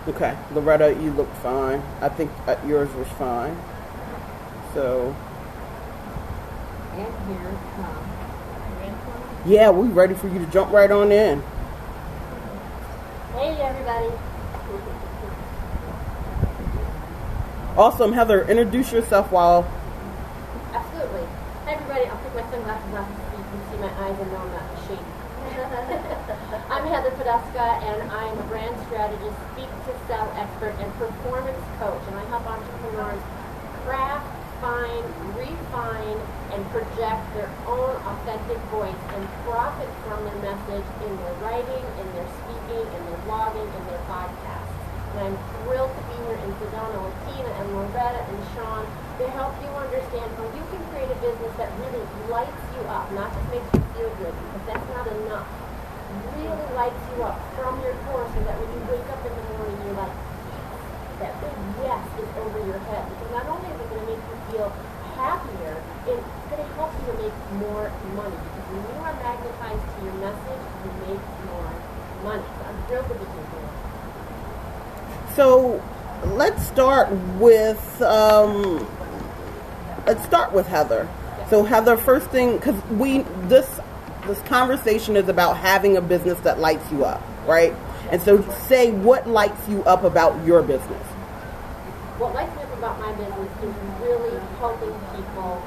Okay, Loretta, you look fine. I think yours was fine. So, And here it comes. yeah, we ready for you to jump right on in. Hey, everybody. Awesome, Heather. Introduce yourself while. Absolutely. Hey, everybody. I'll take my sunglasses off so you can see my eyes and know I'm not shady. I'm Heather Podeska, and I'm a brand strategist, speak-to-sell expert, and performance coach. And I help entrepreneurs craft, find, refine, and project their own authentic voice and profit from their message in their writing, in their speaking, in their blogging, in their podcasts. And I'm thrilled to be here in Sedona with Tina and Loretta and Sean to help you understand how you can create a business that really lights you up, not just makes you feel good, because that's not enough. Really lights you up from your core so that when you wake up in the morning, you're like, that big yes is over your head. Because not only is it going to make you feel happier, it's going to help you to make more money. Because when you are magnetized to your message, you make more money. So I'm thrilled to be here. So, let's start with Heather. Yes. So, Heather, first thing, because this conversation is about having a business that lights you up, right? And so say what lights you up about your business. What lights me up about my business is really helping people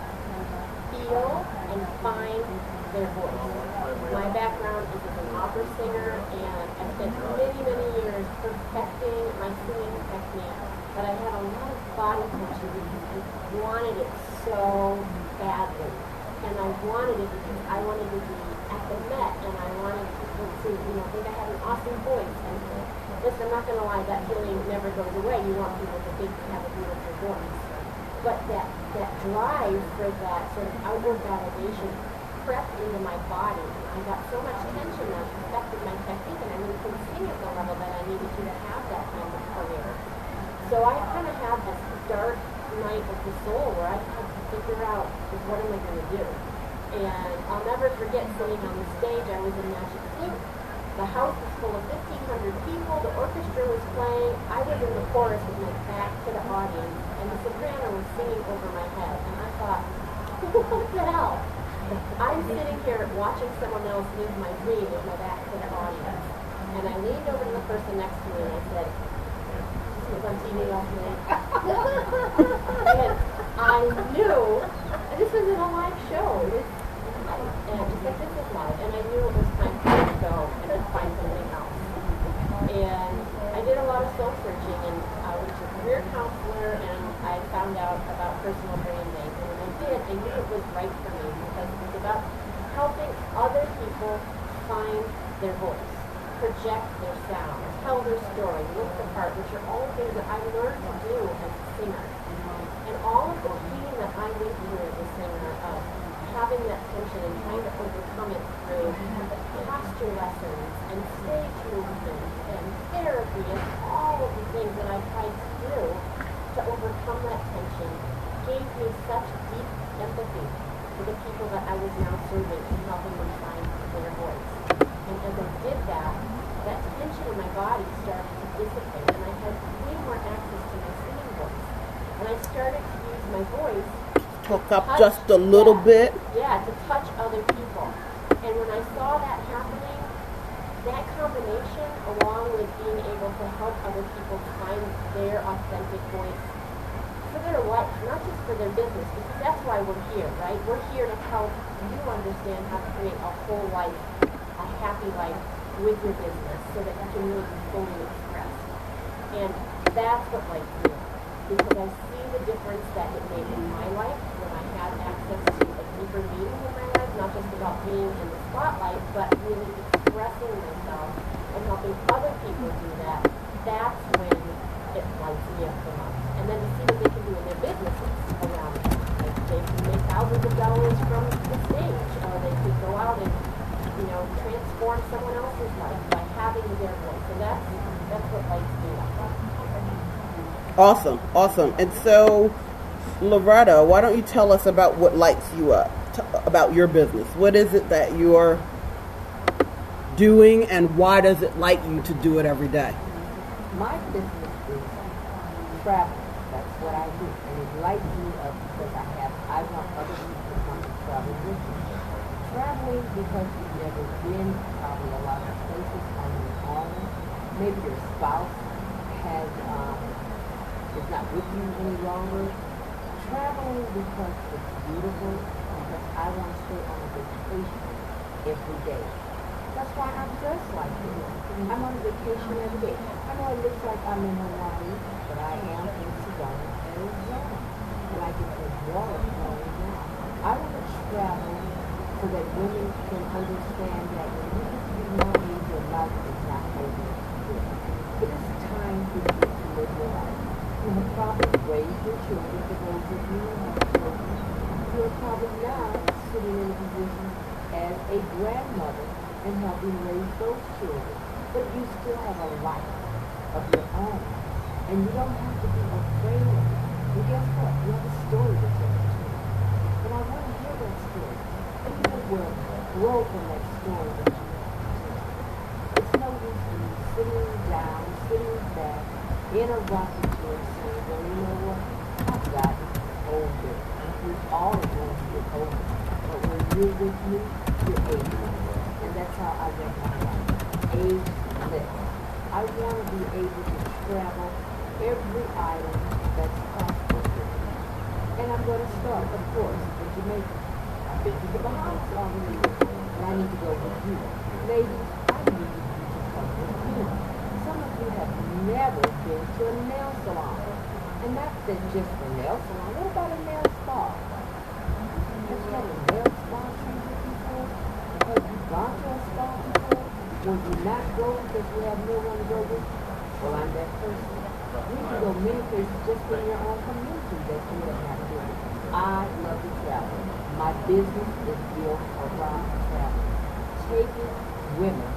feel and find their voice. My background is as an opera singer, and I spent many, many years perfecting my singing technique, but I had a lot of body tension because I wanted it so badly. And I wanted it because I wanted to be at the Met, and I wanted people to, think I had an awesome voice. And listen, I'm not going to lie, that feeling never goes away. You want people to think you have a beautiful voice. But that drive for that sort of outward validation crept into my body. I got so much tension that it affected my technique, and I really couldn't sing at the level that I needed to have that kind of career. So I kind of had this dark night of the soul where I had to figure out, what am I going to do? And I'll never forget sitting on the stage. I was in Magic Flute. The house was full of 1,500 people. The orchestra was playing. I was in the chorus with my back to the audience, and the soprano was singing over my head. And I thought, what the hell? I'm sitting here watching someone else live my dream with my back to the audience. And I leaned over to the person next to me and I said, this was on TV last night. And I knew, and this was in a live show, and just like this is live, and I knew it was time for me to go and find something else. And I did a lot of soul searching, and I was a career counselor, and I found out about personal branding. And when I did, I knew it was right for me because it was about helping other people find their voice, project their sound, tell their story, look the part, which are all things that I learned to do as a singer. And all of the pain that I went through as a singer of having that tension and trying to overcome it through posture lessons and stage movements and therapy and all of the things that I tried to do to overcome that tension gave me such deep empathy for the people that I was now serving and helping them find their voice. And as I did that, that tension in my body started to dissipate, and I had way more access to my singing voice. And I started to use my voice Talk up just a little bit. Yeah, to touch other people. And when I saw that happening, that combination, along with being able to help other people find their authentic voice for their life, not just for their business, because that's why we're here, right? We're here to help you understand how to create a whole life, a happy life with your business so that you can really be fully expressed. And that's what lights me up, because I see the difference that it made in my life when I had access to a deeper meaning in my life, not just about being in the spotlight, but really expressing myself and helping other people do that. That's when it lights me up the most. And then to see what they can do in their businesses around it. Like they can make thousands of dollars from the stage, or they could go out and transform someone else's life by having their voice. And that's what lights me up. Awesome. And so, Loretta, why don't you tell us about what lights you up, about your business? What is it that you're doing, and why does it light you to do it every day? My business is travel. That's what I do. And it lights me up because I want other people to come and travel with me. Traveling because you've never been probably a lot of places on your own. Maybe your spouse has is not with you any longer. Traveling because it's beautiful, because I want to stay on a vacation every day. That's why I'm dressed like this. I'm on vacation every day. I know it looks like I'm in Hawaii, but I am in Sedona, Arizona. And I get the water flowing down. I want to travel so that women can understand that when you get to be my age, your life is not over. It is time for you to live your life. You have probably raised your children, for those of you who have children. You are probably now sitting in a position as a grandmother and helping raise those children. But you still have a life of your own. And you don't have to be afraid of it. And guess what? You have a story to tell the children. And I want to hear that story. And you will grow from that story that you have to tell. It's no use in you sitting down, sitting back, in a rocking chair saying, well, you know what? I've gotten older. We've all going to get older. But when you're with me, you're ageless. And that's how I live my life. Ageless. I want to be able to travel every island that's possible. And I'm going to start, of course, in Jamaica. I've been to the Bahamas already. And I need to go with you. Ladies, I need you to come with me. Some of you have never been to a nail salon. And not that just a nail salon. What about a nail spa? Have you had a nail spa treatment before? Have you gone to a spa before? Will you not go because you have no one to go with? Well, I'm that person. You can go many places just in your own community that you don't have to. I love to travel. My business is built around travel. Taking women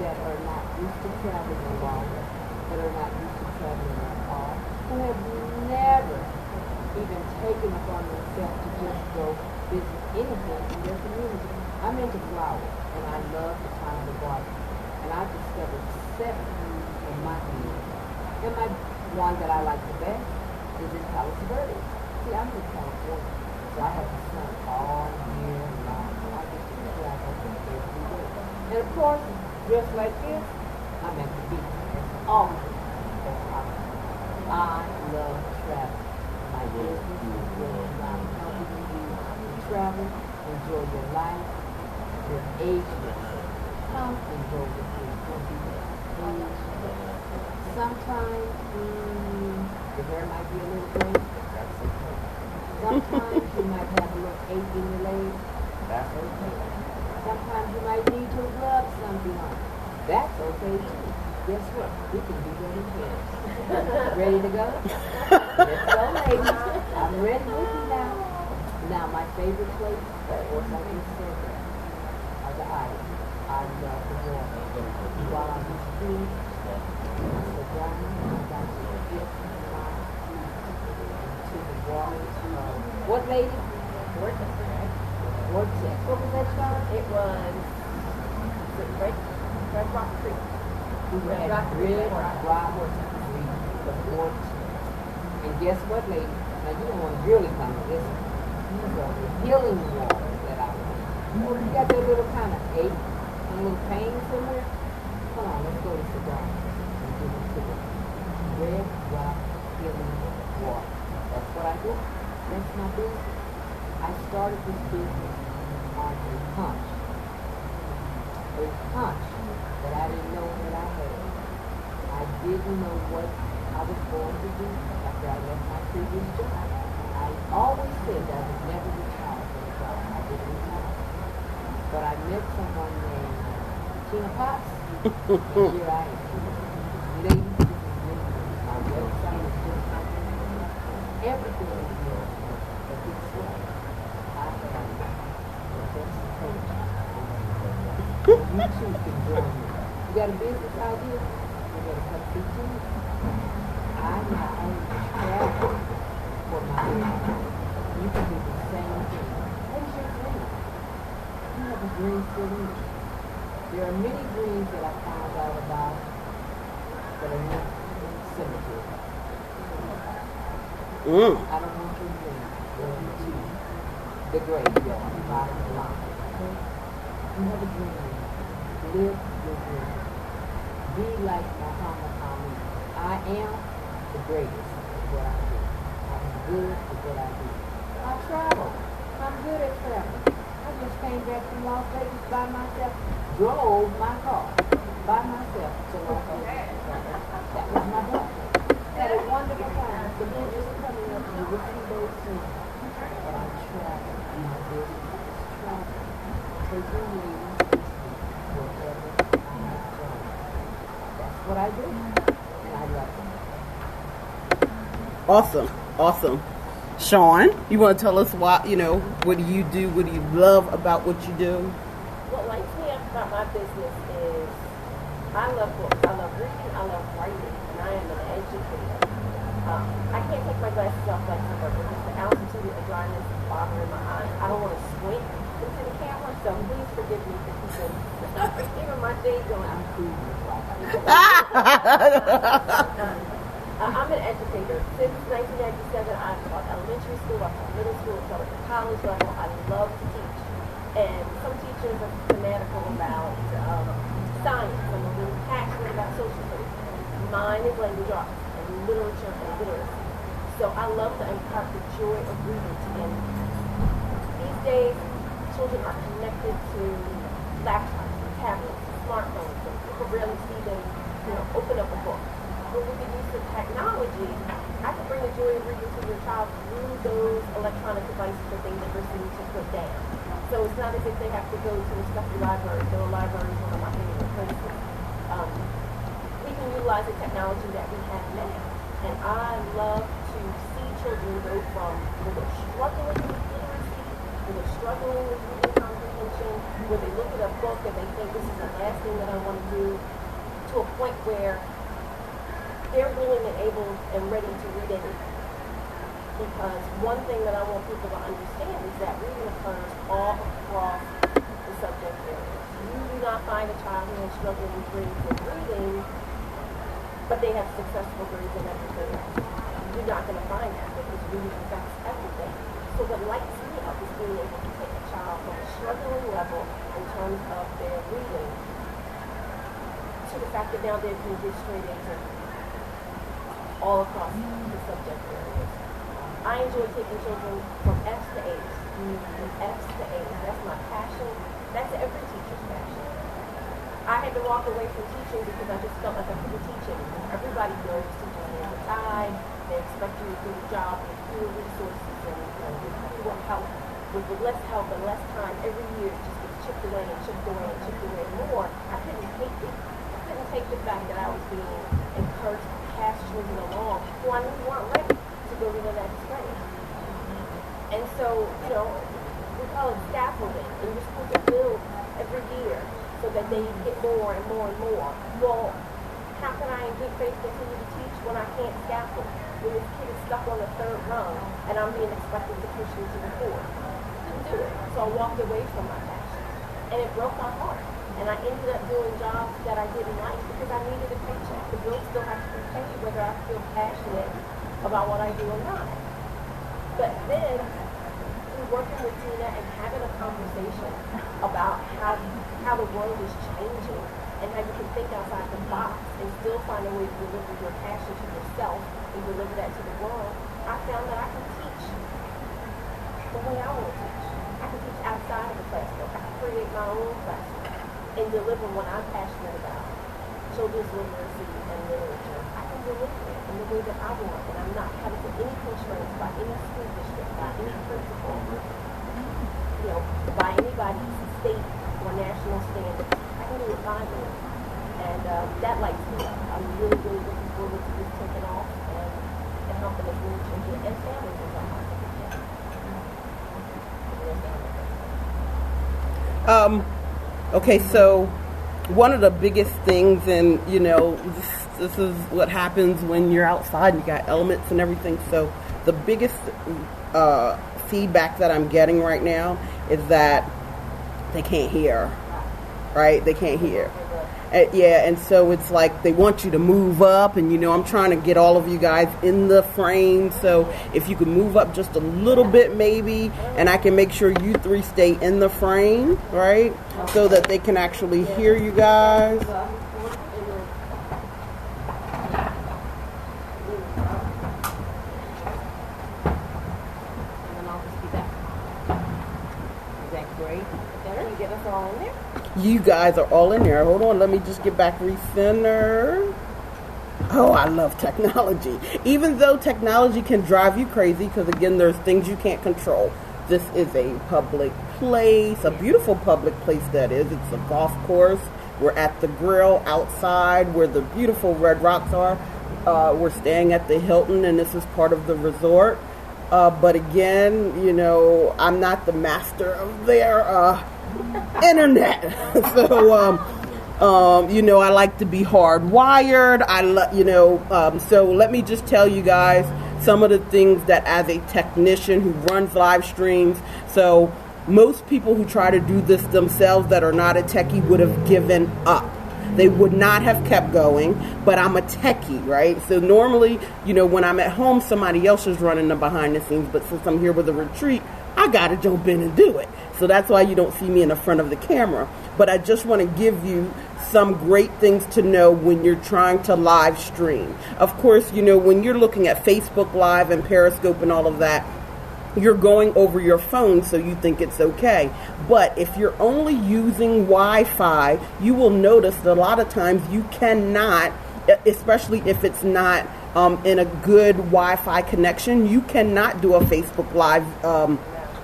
that are not used to traveling alone, that are not used to traveling at all, who have never even taken upon themselves to just go visit anything in their community. I'm into flowers, and I love the time of the garden. And I've discovered 7 in my community. And my one that I like the best is in Palos Verdes. See, I'm in California, so I have the sun all year long. I get to travel every day. And of course, just like this, I'm at the beach. It's always that's possible. I love travel. My business is really about helping you travel, enjoy your life, your ageless. Come and go with me. Don't be ageless. Sometimes your hair might be a little gray. That's okay. Sometimes you might have a little ache in your leg. That's okay. Sometimes you might need to rub something on. That's okay too. Guess what? We can do that in here. Ready to go? Let's go, ladies. I'm ready with you now. Now, my favorite place, of course, I just said that, are the islands. I love the water. While I'm in school, I sit down and I got to get my feet into the water. What lady? Vortex, right? Vortex. What was that, Sean? It was Red Rock Creek. We were at Red Rock Creek, the Vortex. And guess what, lady? Now, you don't want to really come to this. These are the healing waters that I want. You got that little kind of ache and a little pain somewhere? Come on, let's go to Sedona and get into the Red Rock Healing Water. That's what I do. That's my business. I started this business on a hunch. A hunch that I didn't know that I had. I didn't know what I was going to do after I left my previous job. I always said that I would never retire from a job. I didn't retire. But I met someone named Tina Potts, and here I am. Ladies, this is me. My website is just my name. Everything is yours. But guess what? I have the best coach. You too can join me. You got a business idea? You better come see me. I not only travel for my business, you can do the same thing. What is your dream? You have a dream for me. There are many dreams that I found out about that are not cemetery. I don't want your dreams going to the graveyard, bottom line. Okay? You have a dream. Live your dream. Be like Muhammad Ali. I am the greatest at what I do. I'm good at what I do. I travel. I'm good at traveling. I just came back from Las Vegas by myself. Drove my car by myself to Las Vegas. That was my birthday. Had a wonderful time. The village is coming up. You will see those soon. But I travel. My business is travel. Taking ladies wherever I have gone. That's what I do. And I love it. Awesome. Awesome. Sean, you want to tell us what do you do? What do you love about what you do? What lights me up about my business is I love books. I love reading. I love writing. And I am an educator. I can't take my glasses off like some because the altitude and dryness is bothering my eyes. I don't want to squint into the camera, so please forgive me for keeping even my day going. I'm cool. I'm an educator. Since 1997, I've taught elementary school, I've taught middle school, I've taught at the college level. I love to teach. And some teachers are fanatical about science. I'm a little passionate about social studies. Mine is language arts and literature and literacy. So I love to impart the joy of reading to them. These days, children are connected to laptops, tablets, smartphones, and people rarely see them, open up a book. But with the use of technology, I can bring the joy of reading to your child through those electronic devices that they never seem to put down. So it's not as if they have to go to a stuffy library, though a library is one of my favorite places. We can utilize the technology that we have now. And I love to see children go from where they're struggling with literacy, where they're struggling with reading comprehension, where they look at a book and they think this is the last thing that I want to do, to a point where they're willing and able and ready to read anything. Because one thing that I want people to understand is that reading occurs all across the subject areas. You do not find a child who is struggling with grades in reading, but they have successful grades in everything else. You're not going to find that because reading affects everything. So what lights me up is being able to take a child from a struggling level in terms of their reading to the fact that now they can get straight into all across the subject areas. I enjoy taking children from F's to A's. From F's to A's. That's my passion. That's every teacher's passion. I had to walk away from teaching because I just felt like I couldn't teach anymore. Everybody knows teachers need the time. They expect you to do the job with fewer resources and with fewer help, with less help and less time. Every year it just gets chipped away and chipped away and chipped away more. I couldn't take it. I couldn't take the fact that I was being encouraged to pass children along who I knew weren't ready to go to the next grade. And so, we call it scaffolding, and you're supposed to build every year so that they get more and more and more. Well, how can I in good faith continue to teach when I can't scaffold? When this kid is stuck on the third rung and I'm being expected to push him to the fourth? Couldn't do it. So I walked away from my passion. And it broke my heart. And I ended up doing jobs that I didn't like because I needed a paycheck. The bills still have to be paid whether I feel passionate about what I do or not. But then, through working with Tina and having a conversation about how the world is changing and how you can think outside the box and still find a way to deliver your passion to yourself and deliver that to the world, I found that I can teach the way I want to teach. I can teach outside of the classroom. I can create my own classroom and deliver what I'm passionate about, children's literacy and literature. I can deliver it in the way that I want, and I'm not held to any constraints by any school district, by any principal, by anybody's state or national standard. I can do it my way, and that lights me up. I'm really, really looking forward to this taking off and helping as many children and families as I possibly can. Okay, so one of the biggest things, and this is what happens when you're outside and you got elements and everything. So the biggest feedback that I'm getting right now is that they can't hear, right? They can't hear. Yeah, and so it's like they want you to move up, and I'm trying to get all of you guys in the frame. So if you can move up just a little bit, maybe, and I can make sure you three stay in the frame, right? So that they can actually hear you guys. You guys are all in there. Hold on, let me just get back recenter. Oh, I love technology. Even though technology can drive you crazy, because again, there's things you can't control. This is a public place, a beautiful public place that is. It's a golf course. We're at the grill outside where the beautiful red rocks are. We're staying at the Hilton, and this is part of the resort. But again, I'm not the master of their internet. So, I like to be hardwired. So let me just tell you guys some of the things that as a technician who runs live streams. So most people who try to do this themselves that are not a techie would have given up. They would not have kept going, but I'm a techie, right? So normally, when I'm at home, somebody else is running the behind the scenes, but since I'm here with a retreat, I got to jump in and do it. So that's why you don't see me in the front of the camera. But I just want to give you some great things to know when you're trying to live stream. Of course, when you're looking at Facebook Live and Periscope and all of that, you're going over your phone, so you think it's okay. But if you're only using Wi-Fi, you will notice that a lot of times you cannot, especially if it's not in a good Wi-Fi connection, you cannot do a Facebook Live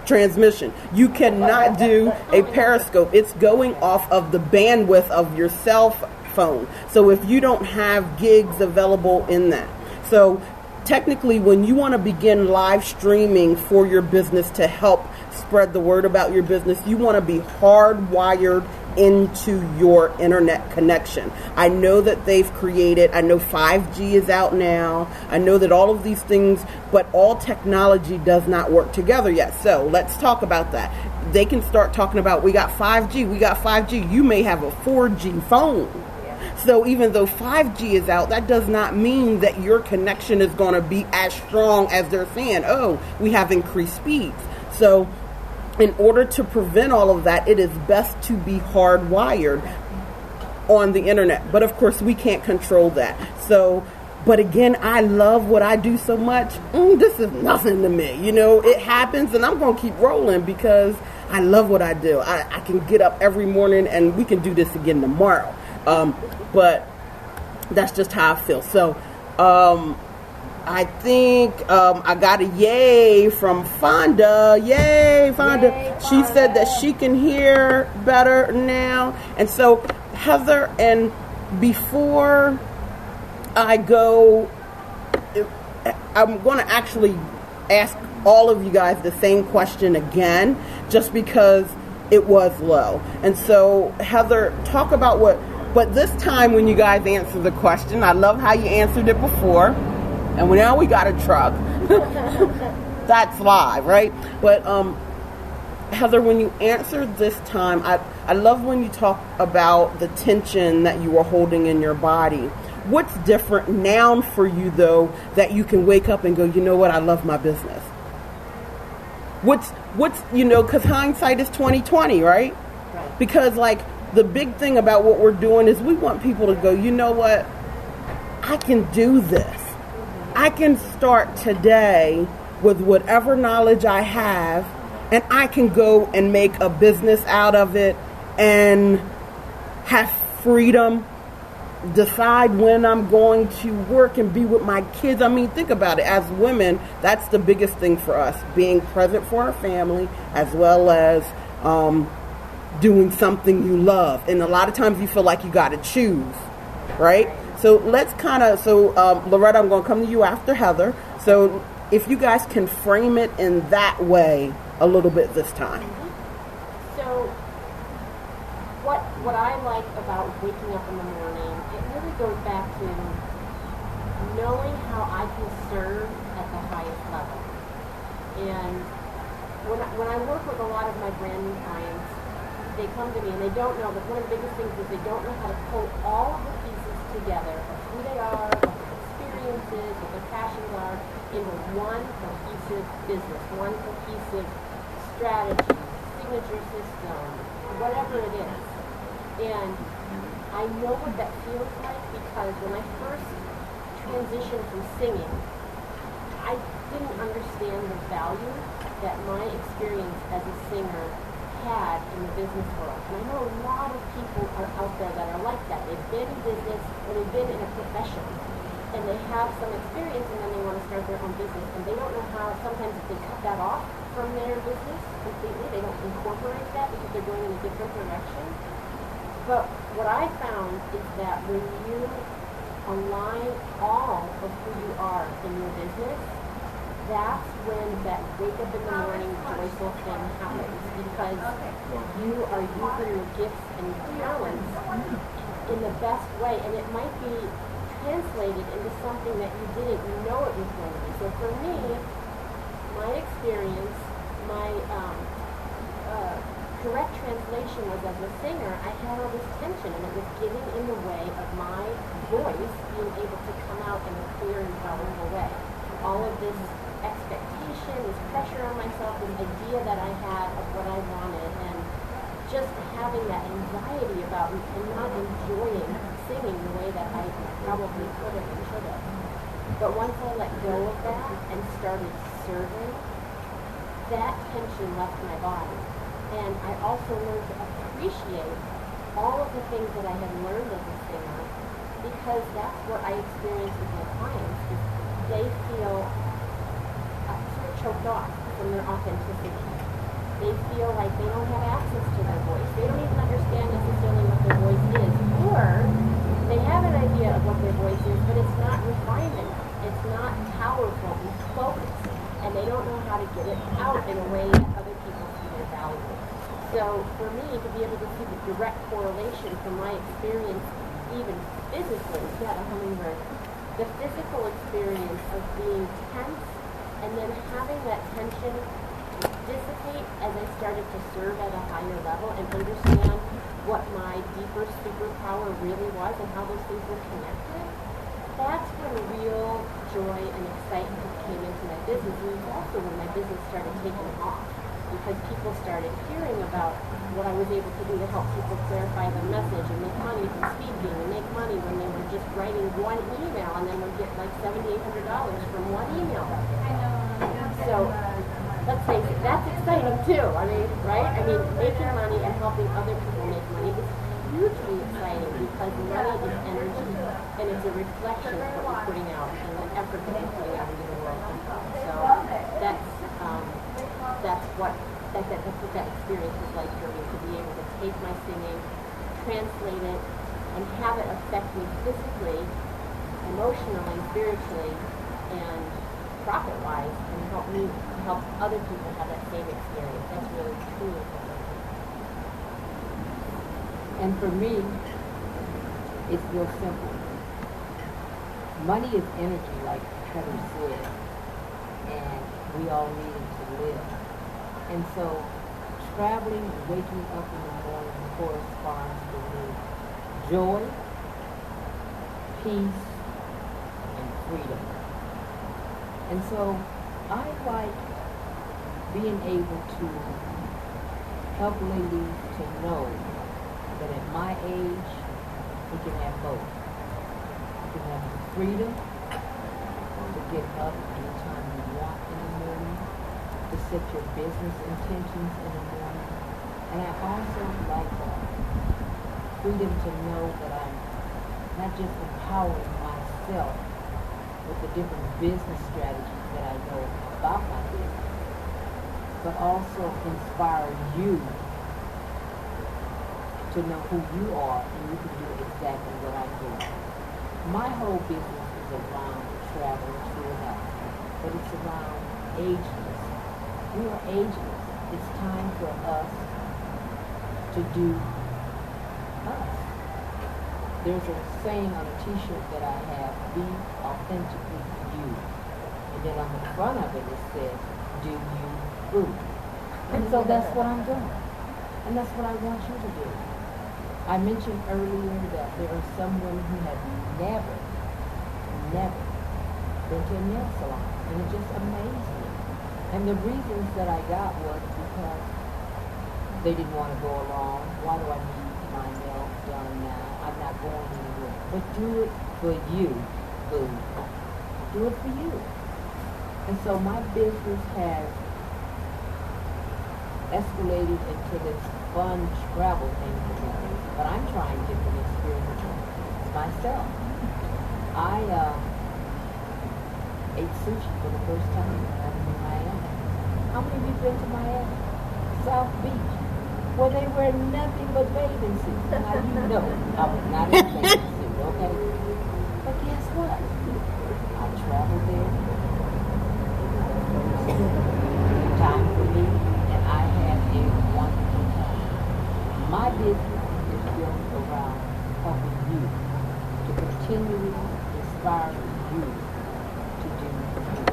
transmission. You cannot do a Periscope. It's going off of the bandwidth of your cell phone. So if you don't have gigs available in that. So technically, when you want to begin live streaming for your business to help spread the word about your business, you want to be hardwired into your internet connection. I know that they've created, I know 5G is out now. I know that all of these things, but all technology does not work together yet. So let's talk about that. They can start talking about, we got 5G. You may have a 4G phone. So even though 5G is out, that does not mean that your connection is going to be as strong as they're saying. Oh, we have increased speeds. So in order to prevent all of that, it is best to be hardwired on the internet. But of course, we can't control that. So, but again, I love what I do so much. This is nothing to me. It happens and I'm going to keep rolling because I love what I do. I can get up every morning and we can do this again tomorrow. But that's just how I feel. So, I think I got a yay from Fonda. Yay, Fonda. Yay, Fonda. She said that she can hear better now. And so, Heather, and before I go, I'm going to actually ask all of you guys the same question again, just because it was low. And so, Heather, talk about but this time when you guys answer the question, I love how you answered it before. And now we got a truck. That's live, right? But Heather, when you answered this time, I love when you talk about the tension that you were holding in your body. What's different now for you, though, that you can wake up and go, you know what, I love my business? What's because hindsight is 20/20, right? Because the big thing about what we're doing is we want people to go, you know what, I can do this. I can start today with whatever knowledge I have, and I can go and make a business out of it and have freedom, decide when I'm going to work and be with my kids. I mean, think about it. As women, that's the biggest thing for us, being present for our family as well as doing something you love. And a lot of times you feel like you got to choose, right? So let's Loretta, I'm going to come to you after Heather. So if you guys can frame it in that way a little bit this time. So what I like about waking up in the morning, it really goes back to knowing how I can serve at the highest level. And when I work with a lot of my brand new clients, they come to me and they don't know, but one of the biggest things is they don't know how to pull all of the pieces together of who they are, what their experiences, what their passions are, into one cohesive business, one cohesive strategy, signature system, whatever it is. And I know what that feels like because when I first transitioned from singing, I didn't understand the value that my experience as a singer had in the business world. And I know a lot of people are out there that are like that. They've been in business or they've been in a profession and they have some experience and then they want to start their own business and they don't know how, sometimes if they cut that off from their business completely, they don't incorporate that because they're going in a different direction. But what I found is that when you align all of who you are in your business, that's when that wake up in the morning joyful thing happens because you are using your gifts and your talents in the best way, and it might be translated into something that you didn't know it was going to be. So for me, my experience, my correct translation was as a singer, I had all this tension and it was getting in the way of my voice being able to come out in a clear and powerful way. All of this expectation, this pressure on myself, this idea that I had of what I wanted, and just having that anxiety about and not enjoying singing the way that I probably could have and should have. But once I let go of that and started serving, that tension left my body. And I also learned to appreciate all of the things that I had learned as a singer because that's what I experience with my clients is they feel sort of choked off from their authenticity. They feel like they don't have access to their voice. They don't even understand necessarily what their voice is. Or they have an idea of what their voice is, but it's not refined enough. It's not powerful and focused. And they don't know how to get it out in a way that other people see their value. So for me to be able to see the direct correlation from my experience, even physically, yeah, a hummingbird, the physical experience of being tense and then having that tension dissipate as I started to serve at a higher level and understand what my deeper superpower really was and how those things were connected, that's when real joy and excitement came into my business. And it was also when my business started taking off because people started hearing about what I was able to do to help people clarify the message and make money from speaking and make money when they were just writing one email and then would get like $7,800 from one email. So let's face it, that's exciting too. I mean, right? I mean, making money and helping other people make money is hugely exciting because money is energy and it's a reflection of what you're putting out and the effort that you're putting out into the world. So that's what that experience was like for me, to be able to take my singing, translate it, and have it affect me physically, emotionally, spiritually, and profit-wise, and help other people have that same experience. That's really truly fulfilling. And for me, it's real simple. Money is energy, like Heather said, and we all need it to live. And so traveling and waking up in the morning corresponds to me joy, peace, and freedom. And so I like being able to help ladies to know that at my age, we can have both. We can have the freedom to get up anytime you want in the morning, to set your business intentions in the morning. And I also like the freedom to know that I'm not just empowering myself with the different business strategies that I know about my business, but also inspire you to know who you are and you can do exactly what I do. My whole business is around travel and true health, but it's around ageless. We are ageless. It's time for us to do us. There's a saying on a t-shirt that I have, be authentically you. And then on the front of it, it says, do you boo. And so that's what I'm doing. And that's what I want you to do. I mentioned earlier that there are some women who have never been to a nail salon. And it just amazed me. And the reasons that I got was because they didn't want to go along. Why do I need my nails done now? I'm not going anywhere. But do it for you, boo. Do it for you. And so my business has escalated into this fun travel thing for me. But I'm trying different experiences myself. I ate sushi for the first time when I was in Miami. How many of you been to Miami? South Beach, where they wear nothing but bathing suits. Now you know I was not in a bathing suit, okay? But guess what? I traveled there. It was time for me, and I had a wonderful time. My business is built around helping you to continually inspire you to do you.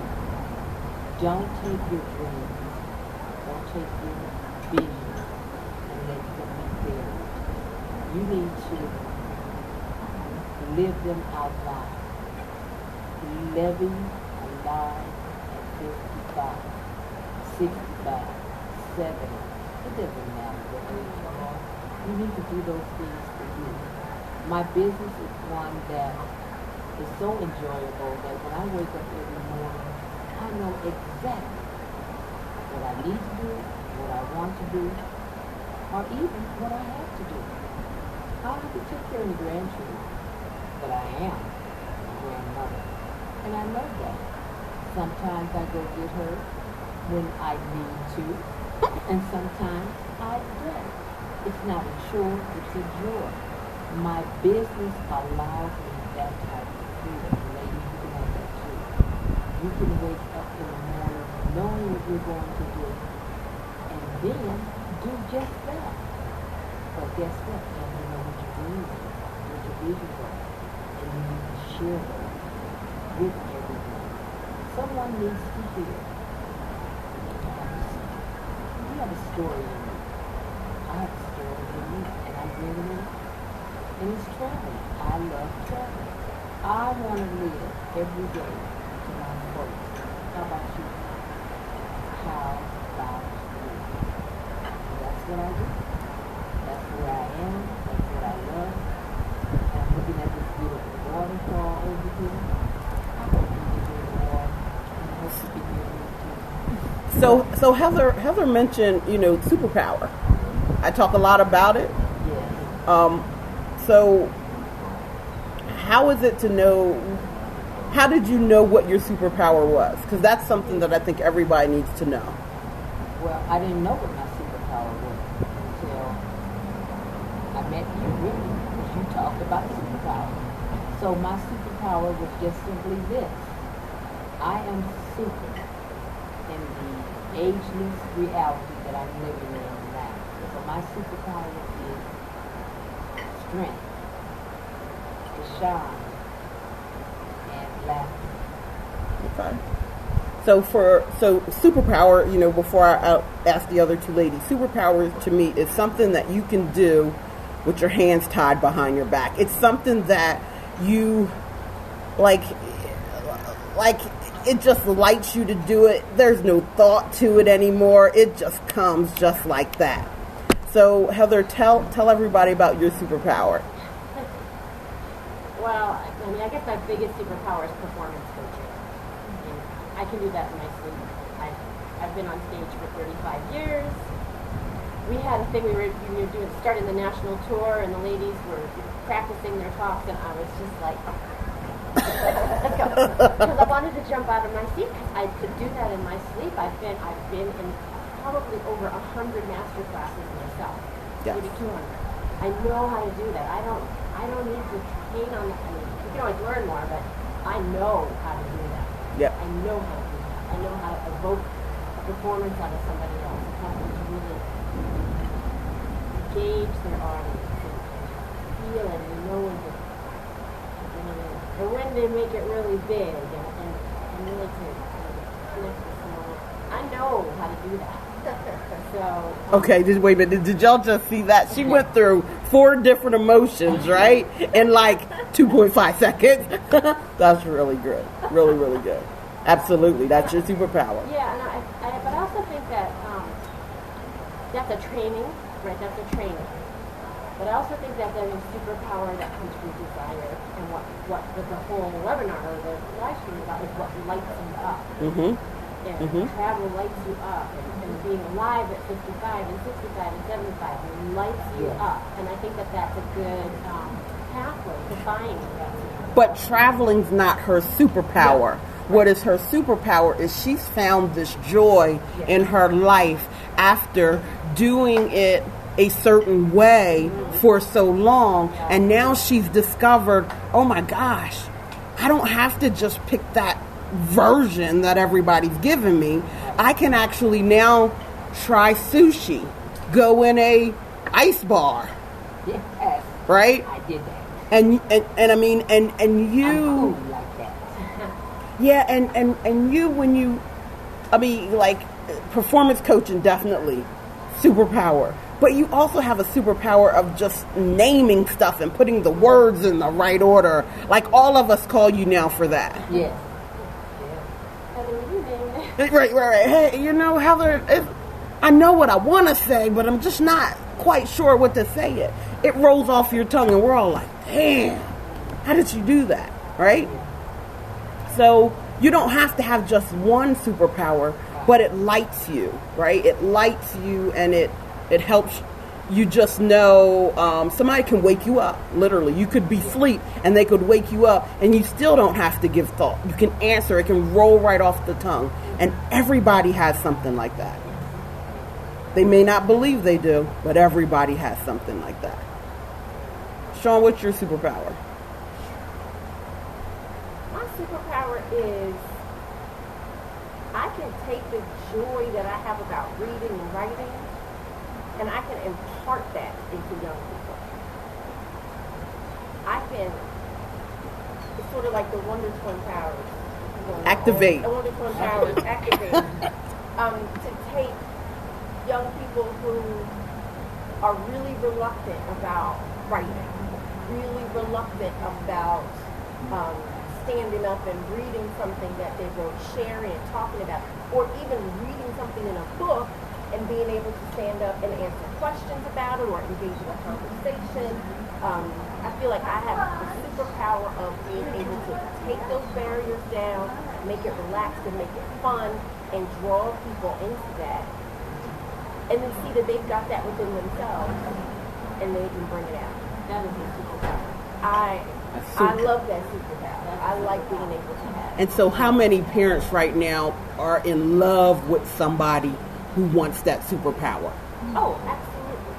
Don't take your dreams, don't take your visions and let them be buried. You need to live them out loud. Living alive at 55, 65, 70. It doesn't matter what age you are. You need to do those things for you. My business is one that is so enjoyable that when I wake up every morning, I know exactly what I need to do, what I want to do, or even what I have to do. I have to take care of the grandchildren, but I am a grandmother, and I know that. Sometimes I go get her when I need to, and sometimes I don't. It's not a chore, it's a joy. My business allows me that type of freedom. Ladies, you can have that too. You can wake up in the morning knowing what you're going to do, and then do just that. But guess what? You have to know what your dreams are, what your visions are, and you need to share those with everyone. Someone needs to hear. You have a story in you. I have a story in me, and I bring it in. And it's traveling. I love traveling. I want to live every day to my fullest. How about you? How about you? That's what I do. That's where I am. That's what I love. And I'm looking at this beautiful waterfall over here. I hope you can hear the water. And I hope you can hear me too. So Heather mentioned, superpower. I talk a lot about it. Yes. So how is it to know, how did you know what your superpower was? Because that's something that I think everybody needs to know. Well, I didn't know what my superpower was until I met you, really, because you talked about superpower. So my superpower was just simply this. I am super in the ageless reality that I'm living in now. So my superpower is strength, to shine, and laughter. Okay. So superpower, before I ask the other two ladies, superpower to me is something that you can do with your hands tied behind your back. It's something that you like it just lights you to do it. There's no thought to it anymore. It just comes just like that. So Heather, tell everybody about your superpower. Well, I guess my biggest superpower is performance coaching. And I can do that in my sleep. I've been on stage for 35 years. We had a thing we were doing, starting the national tour, and the ladies were practicing their talks, and I was just like, let's go. Because I wanted to jump out of my seat, because I could do that in my sleep. I've been in probably over 100 master classes myself, Yes. maybe 200. I know how to do that. I don't need to train on that. I mean, you can always learn more, but I know how to do that. Yep. I know how to do that. I know how to evoke a performance out of somebody else, and help them to really engage their audience and feel it and know when they make it really big and really to connect with someone. I know how to do that. So Okay, wait a minute. Did y'all just see that? She went through 4 different emotions, right? In like 2.5 seconds. That's really good. Really, really good. Absolutely. That's your superpower. Yeah, and but I also think that that's a training, right? That's a training. But I also think that there's a superpower that comes from desire, and what the whole webinar or the live stream is about is what lights you up. Mm-hmm. And travel lights you up, and being alive at 55 and 65 and 75 lights you up. And I think that that's a good pathway to finding that. But traveling's not her superpower. What is her superpower is she's found this joy in her life after doing it a certain way for so long, and now she's discovered, oh my gosh, I don't have to just pick that version that everybody's giving me. I can actually now try sushi, go in a ice bar, yes, right? I did that. And I mean, and you, I'm cool like that. yeah, and you, when you, I mean, like, performance coaching, definitely superpower. But you also have a superpower of just naming stuff and putting the words in the right order. Like, all of us call you now for that. Yes. Right. Hey, you know, Heather, I know what I want to say, but I'm just not quite sure what to say it. It rolls off your tongue, and we're all like, damn, how did you do that, right? So you don't have to have just one superpower, but it lights you, right? It lights you, and it helps you just know somebody can wake you up, literally. You could be asleep, and they could wake you up, and you still don't have to give thought. You can answer. It can roll right off the tongue, and everybody has something like that. They may not believe they do, but everybody has something like that. Sean, what's your superpower? My superpower is I can take the joy that I have about reading and writing, and I can impart that into young people. I can, it's sort of like the Wonder Twin powers. Activate. The Wonder Twin powers, activate. To take young people who are really reluctant about writing, really reluctant about standing up and reading something that they wrote, sharing and talking about, or even reading something in a book and being able to stand up and answer questions about it or engage in a conversation. I feel like I have the superpower of being able to take those barriers down, make it relaxed and make it fun, and draw people into that. And then see that they've got that within themselves, and they can bring it out. That is a superpower. I love that superpower. I like being able to have it. And so how many parents right now are in love with somebody who wants that superpower? Oh, absolutely.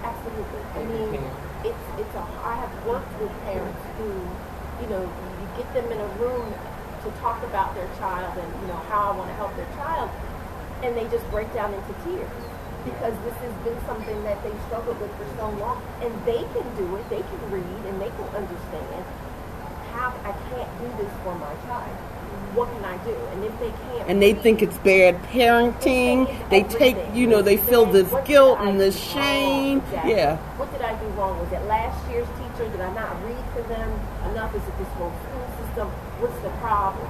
Absolutely. I mean, I have worked with parents who, you get them in a room to talk about their child and, how I want to help their child, and they just break down into tears because this has been something that they struggled with for so long. And they can do it, they can read, and they can understand how I can't do this for my child. What can I do? And if they can't, and they think it's bad parenting. They take, they feel this guilt and this shame. Exactly. Yeah. What did I do wrong? Was it last year's teacher? Did I not read to them enough? Is it this whole school system? What's the problem?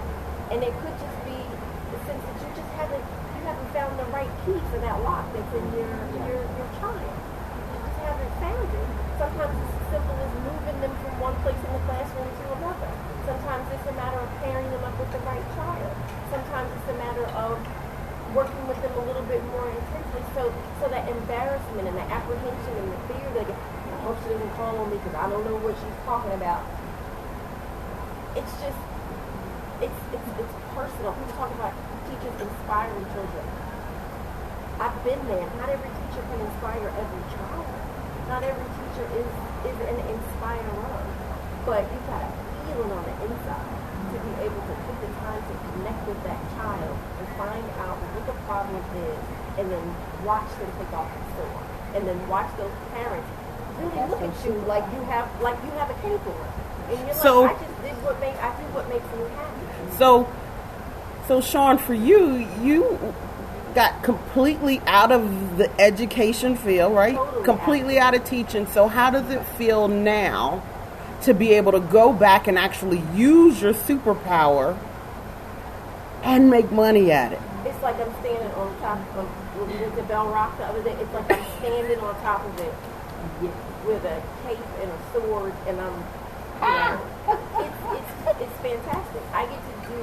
And it could just be the sense that you haven't found the right key for that lock that's in your child. You just haven't found it. Sometimes it's as simple as moving them from one place in the classroom to another. Sometimes it's a matter of pairing them up with the right child. Sometimes it's a matter of working with them a little bit more intensely. So that embarrassment and the apprehension and the fear that I hope she doesn't call on me because I don't know what she's talking about. It's just, it's personal. People talk about teachers inspiring children. I've been there. Not every teacher can inspire every child. Not every teacher is an inspirer. But you've got to feel it on the inside to be able to take the time to connect with that child and find out what the problem is, and then watch them take off the sword. And then watch those parents really look at you like you have a cape on. And you're like, I just did what makes me happy. So Sean, for you got completely out of the education field, right? Totally. Completely out of teaching. So how does it feel now to be able to go back and actually use your superpower and make money at it? It's like I'm standing on top of, when we went to Bell Rock the other day, it's like I'm standing on top of it with a cape and a sword, and I'm, it's fantastic. I get to do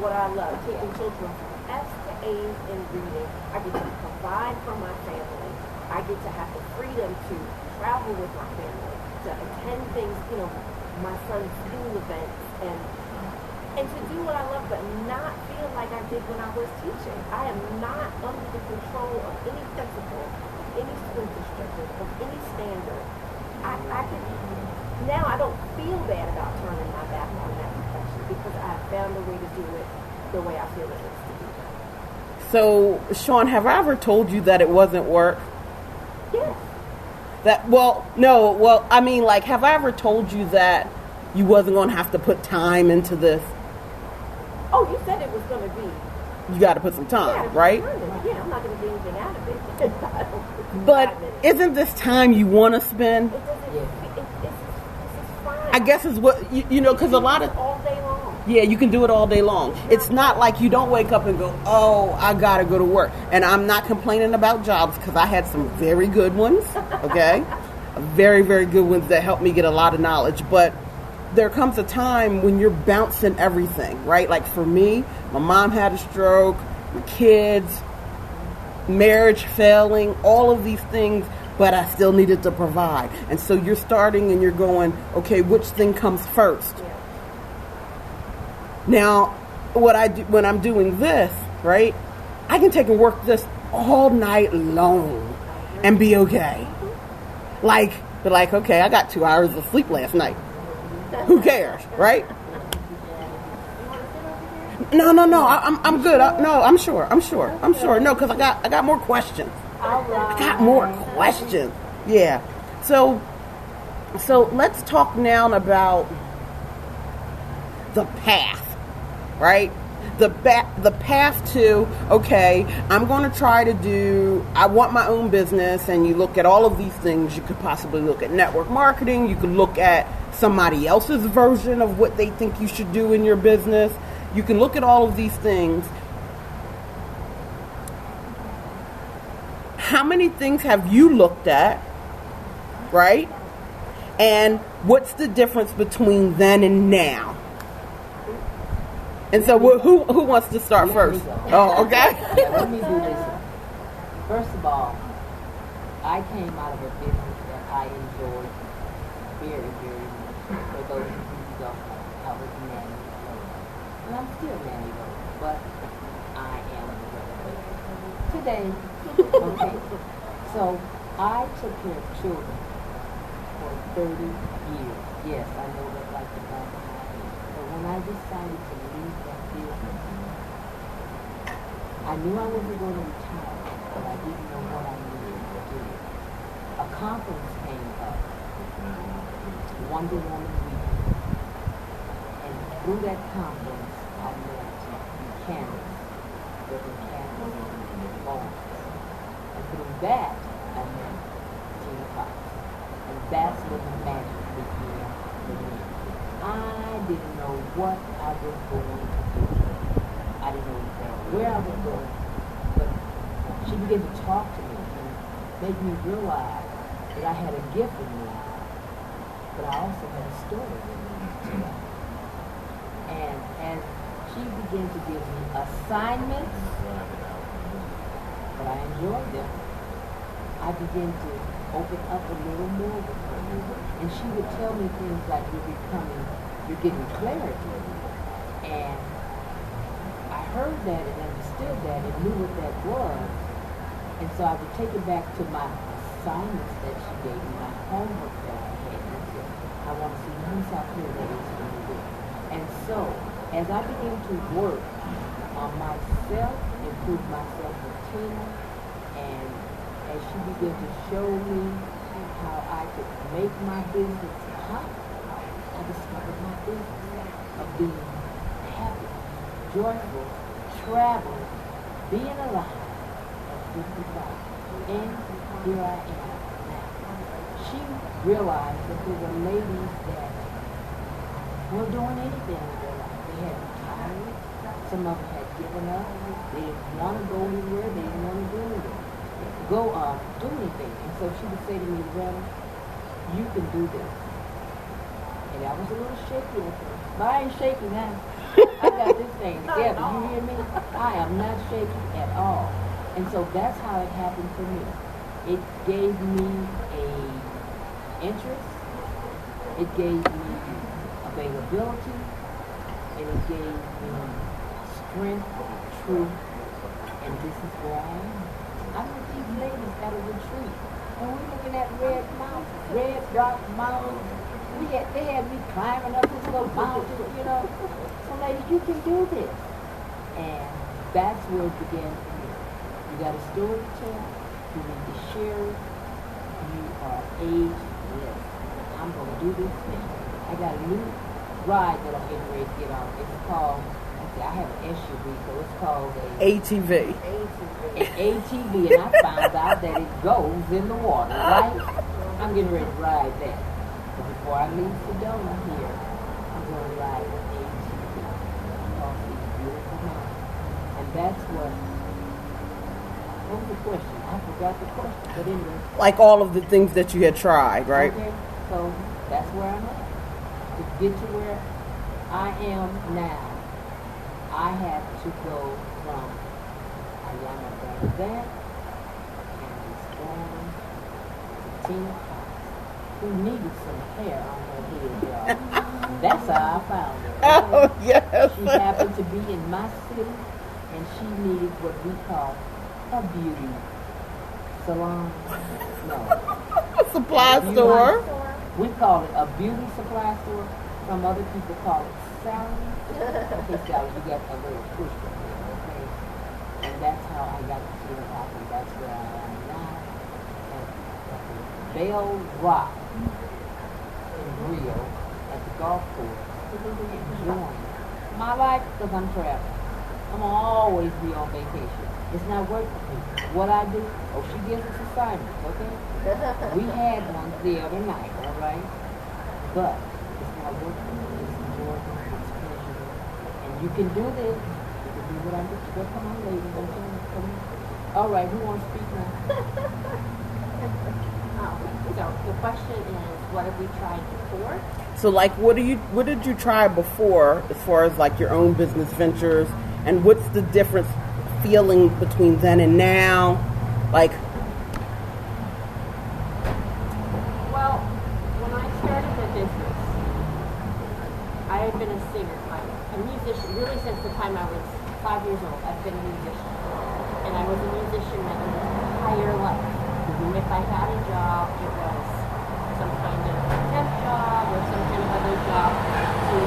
what I love, taking children from S to A's in reading. I get to provide for my family. I get to have the freedom to travel with my family, to attend things, my son's school events, and to do what I love, but not feel like I did when I was teaching. I am not under the control of any principal, any school district, of any standard. Now I don't feel bad about turning my back on that profession because I've found a way to do it the way I feel it needs to be done. So, Sean, have I ever told you that it wasn't work? Yes. Have I ever told you that you wasn't going to have to put time into this? Oh, you said it was going to be. You got to put some time, right? Yeah, I'm not going to get anything out of it. But isn't this time you want to spend? It doesn't. This is fine. I guess is what because a lot of all day long. Yeah, you can do it all day long. It's not like you don't wake up and go, oh, I got to go to work. And I'm not complaining about jobs because I had some very good ones, okay? Very, very good ones that helped me get a lot of knowledge. But there comes a time when you're bouncing everything, right? Like for me, my mom had a stroke, my kids, marriage failing, all of these things, but I still needed to provide. And so you're starting and you're going, okay, which thing comes first? Yeah. Now, what I do when I'm doing this, right, I can take and work this all night long and be okay. Like, okay, I got 2 hours of sleep last night. Who cares, right? No. I'm good. I'm sure. No, because I got more questions. I got more questions. Yeah. So let's talk now about the path, right? The path to, okay, I'm going to try to I want my own business, and you look at all of these things. You could possibly look at network marketing. You could look at somebody else's version of what they think you should do in your business. You can look at all of these things. How many things have you looked at, right? And what's the difference between then and now? And so who wants to start first? Oh, okay. Let me do this. First of all, I came out of a business that I enjoyed very, very much. For those of you who don't know, I was nanny role. And I'm still nanny role, but I am today. Okay. So I took care of children for 30 years. Yes, I know that like the back of my head. But when I decided to leave that business, I knew I wasn't going to retire, but I didn't know what I needed to do. A conference came up, Wonder Woman Week, and through that conference, I met Candace, Reverend Candace Bowles. And through that, I met Tina Fox. And that's when the magic began for me. I didn't know what I was going to do. I didn't know where I was going. But she began to talk to me and make me realize that I had a gift in me, but I also had a story in me too. And as she began to give me assignments, but I enjoyed them, I began to open up a little more with her. And she would tell me things like, you're getting clarity. And I heard that and understood that and knew what that was. And so I would take it back to my assignments that she gave me, my homework that I had. And I said, I want to see how clear that is for me. And so, as I began to work on myself, improve myself with Tina, and as she began to show me how I could make my business pop, I discovered my business of being happy, joyful, traveling, being alive, 55. And here I am now. She realized that there were ladies that were doing anything with their life. They had retired. Some of them had given up. They didn't want to go anywhere. They didn't want to do anything. Do anything. And so she would say to me, Loretta, you can do this. And I was a little shaky at first. But I ain't shaky now. I got this thing together. You hear me? I am not shaky at all. And so that's how it happened for me. It gave me a interest. It gave me availability. And it gave me strength, truth. And this is where I am. I'm with these ladies at a retreat. And we're looking at Red Mountain, Red Rock Mountain. They had me climbing up this little mountain, you know. So ladies, you can do this. And that's where it began for me. You got a story to tell. You need to share it. You are ageless. I'm going to do this thing. I got a new ride that I'm getting ready to get on. It's called, I have an SUV, so it's called ATV. An ATV, and I found out that it goes in the water, right? I'm getting ready to ride that. But before I leave Sedona here, I'm going to ride an ATV across these beautiful mountains. And that's what was the question? I forgot the question, but anyway. Like all of the things that you had tried, right? Okay, so that's where I'm at. To get to where I am now, I had to go from Ayana Bernadette and this woman to Tina Cox, who needed some hair on her head, y'all. That's how I found her. Oh, yes. She happened to be in my city, and she needed what we call a beauty salon. No. Supply store. We call it a beauty supply store. Some other people call it salon. Okay, Sally, you got a little push from there, okay? And that's how I got to Tina Cox, and that's where I am now. At Bell Rock in Rio at the golf course, enjoying my life because I'm traveling. I'm gonna always be on vacation. It's not work for me. What I do, she gives us assignments, okay? We had one the other night, all right? But it's not work for me. It's enjoyable. It's pleasurable. And you can do this. You can do what I'm doing. Well, come on, ladies. Okay? Come on. All right, who wants to speak now? So the question is, what have we tried before? So, like, what did you try before, as far as like your own business ventures, and what's the difference feeling between then and now? Like, well, when I started the business, I had been a singer, like a musician, really since the time I was 5 years old. I've been a musician, and I was a musician my entire life. If I had a job, it was some kind of temp job or some kind of other job to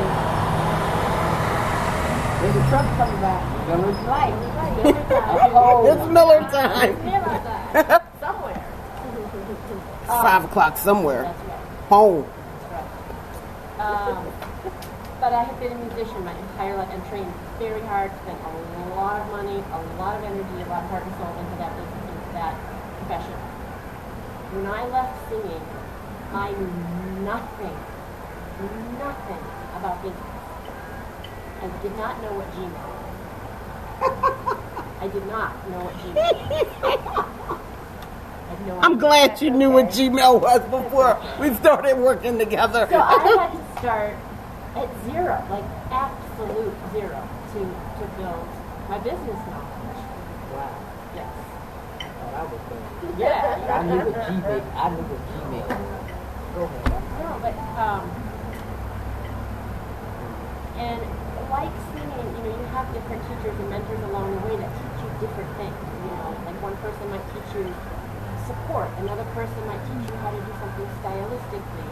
There's a truck coming back. Miller's Light. Miller time. it's Miller time. Miller time. Somewhere. 5 o'clock somewhere. That's right. Home. That's right. But I have been a musician my entire life and trained very hard, spent a lot of money, a lot of energy, a lot of heart and soul into that business, into that profession. When I left singing, I knew nothing about business. I did not know what Gmail was. I did not know what Gmail was. I had no I'm idea. glad you knew what Gmail was before we started working together. So I had to start at zero, like absolute zero, to build my business knowledge. Wow. Yes. Oh, I was good. Yeah. I knew what Gmail was. Go ahead. No, but and like singing, you have different teachers and mentors along the way that teach you different things. Like one person might teach you support, another person might teach you how to do something stylistically.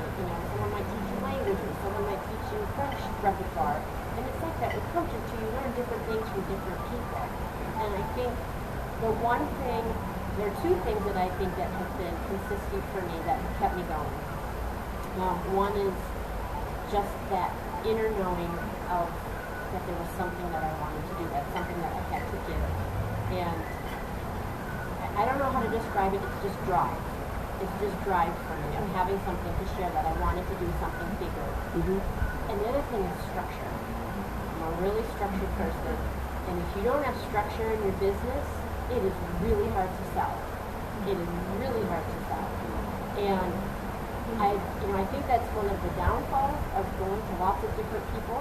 Someone might teach you languages, someone might teach you French repertoire, and it's like that with coaching too. You learn different things from different people, and I think the one thing. There are two things that I think that have been consistent for me that have kept me going. One is just that inner knowing of that there was something that I wanted to do, that's something that I had to give. And I I don't know how to describe it. It's just drive. It's just drive for me. I'm having something to share that I wanted to do something bigger. And the other thing is structure. I'm a really structured person. And if you don't have structure in your business, it is really hard to sell. It is really hard to sell. And I think that's one of the downfalls of going to lots of different people.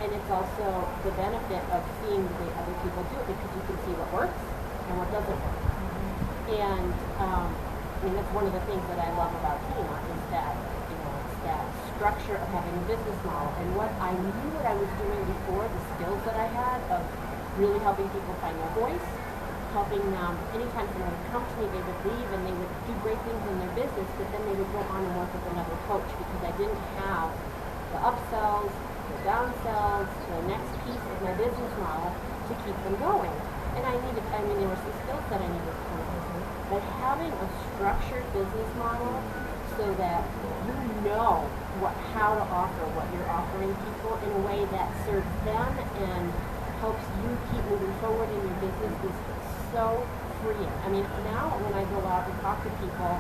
And it's also the benefit of seeing the way other people do it, because you can see what works and what doesn't work. And that's one of the things that I love about Tina is that, it's that structure of having a business model. And what I knew what I was doing before, the skills that I had of really helping people find their voice, helping them, anytime someone would come to me, they would leave and they would do great things in their business, but then they would go on and work with another coach because I didn't have the upsells, the downsells, the next piece of my business model to keep them going. And there were some skills that I needed to learn. But having a structured business model so that you know how to offer what you're offering people in a way that serves them and helps you keep moving forward in your business is so freeing. Now when I go out and talk to people,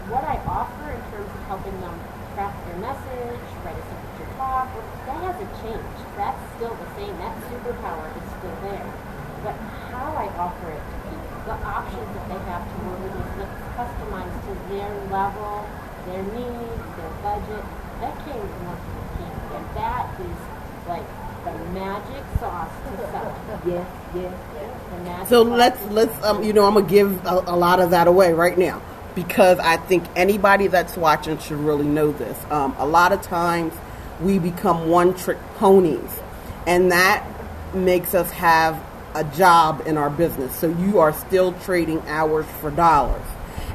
what I offer in terms of helping them craft their message, write a signature talk, that hasn't changed. That's still the same. That superpower is still there. But how I offer it to people, the options that they have to work with, is customized to their level, their needs, their budget, that came from working with Tina. And that is like the magic sauce to sell. Yes. So let's I'm gonna give a lot of that away right now, because I think anybody that's watching should really know this. A lot of times we become one-trick ponies, and that makes us have a job in our business. So you are still trading hours for dollars.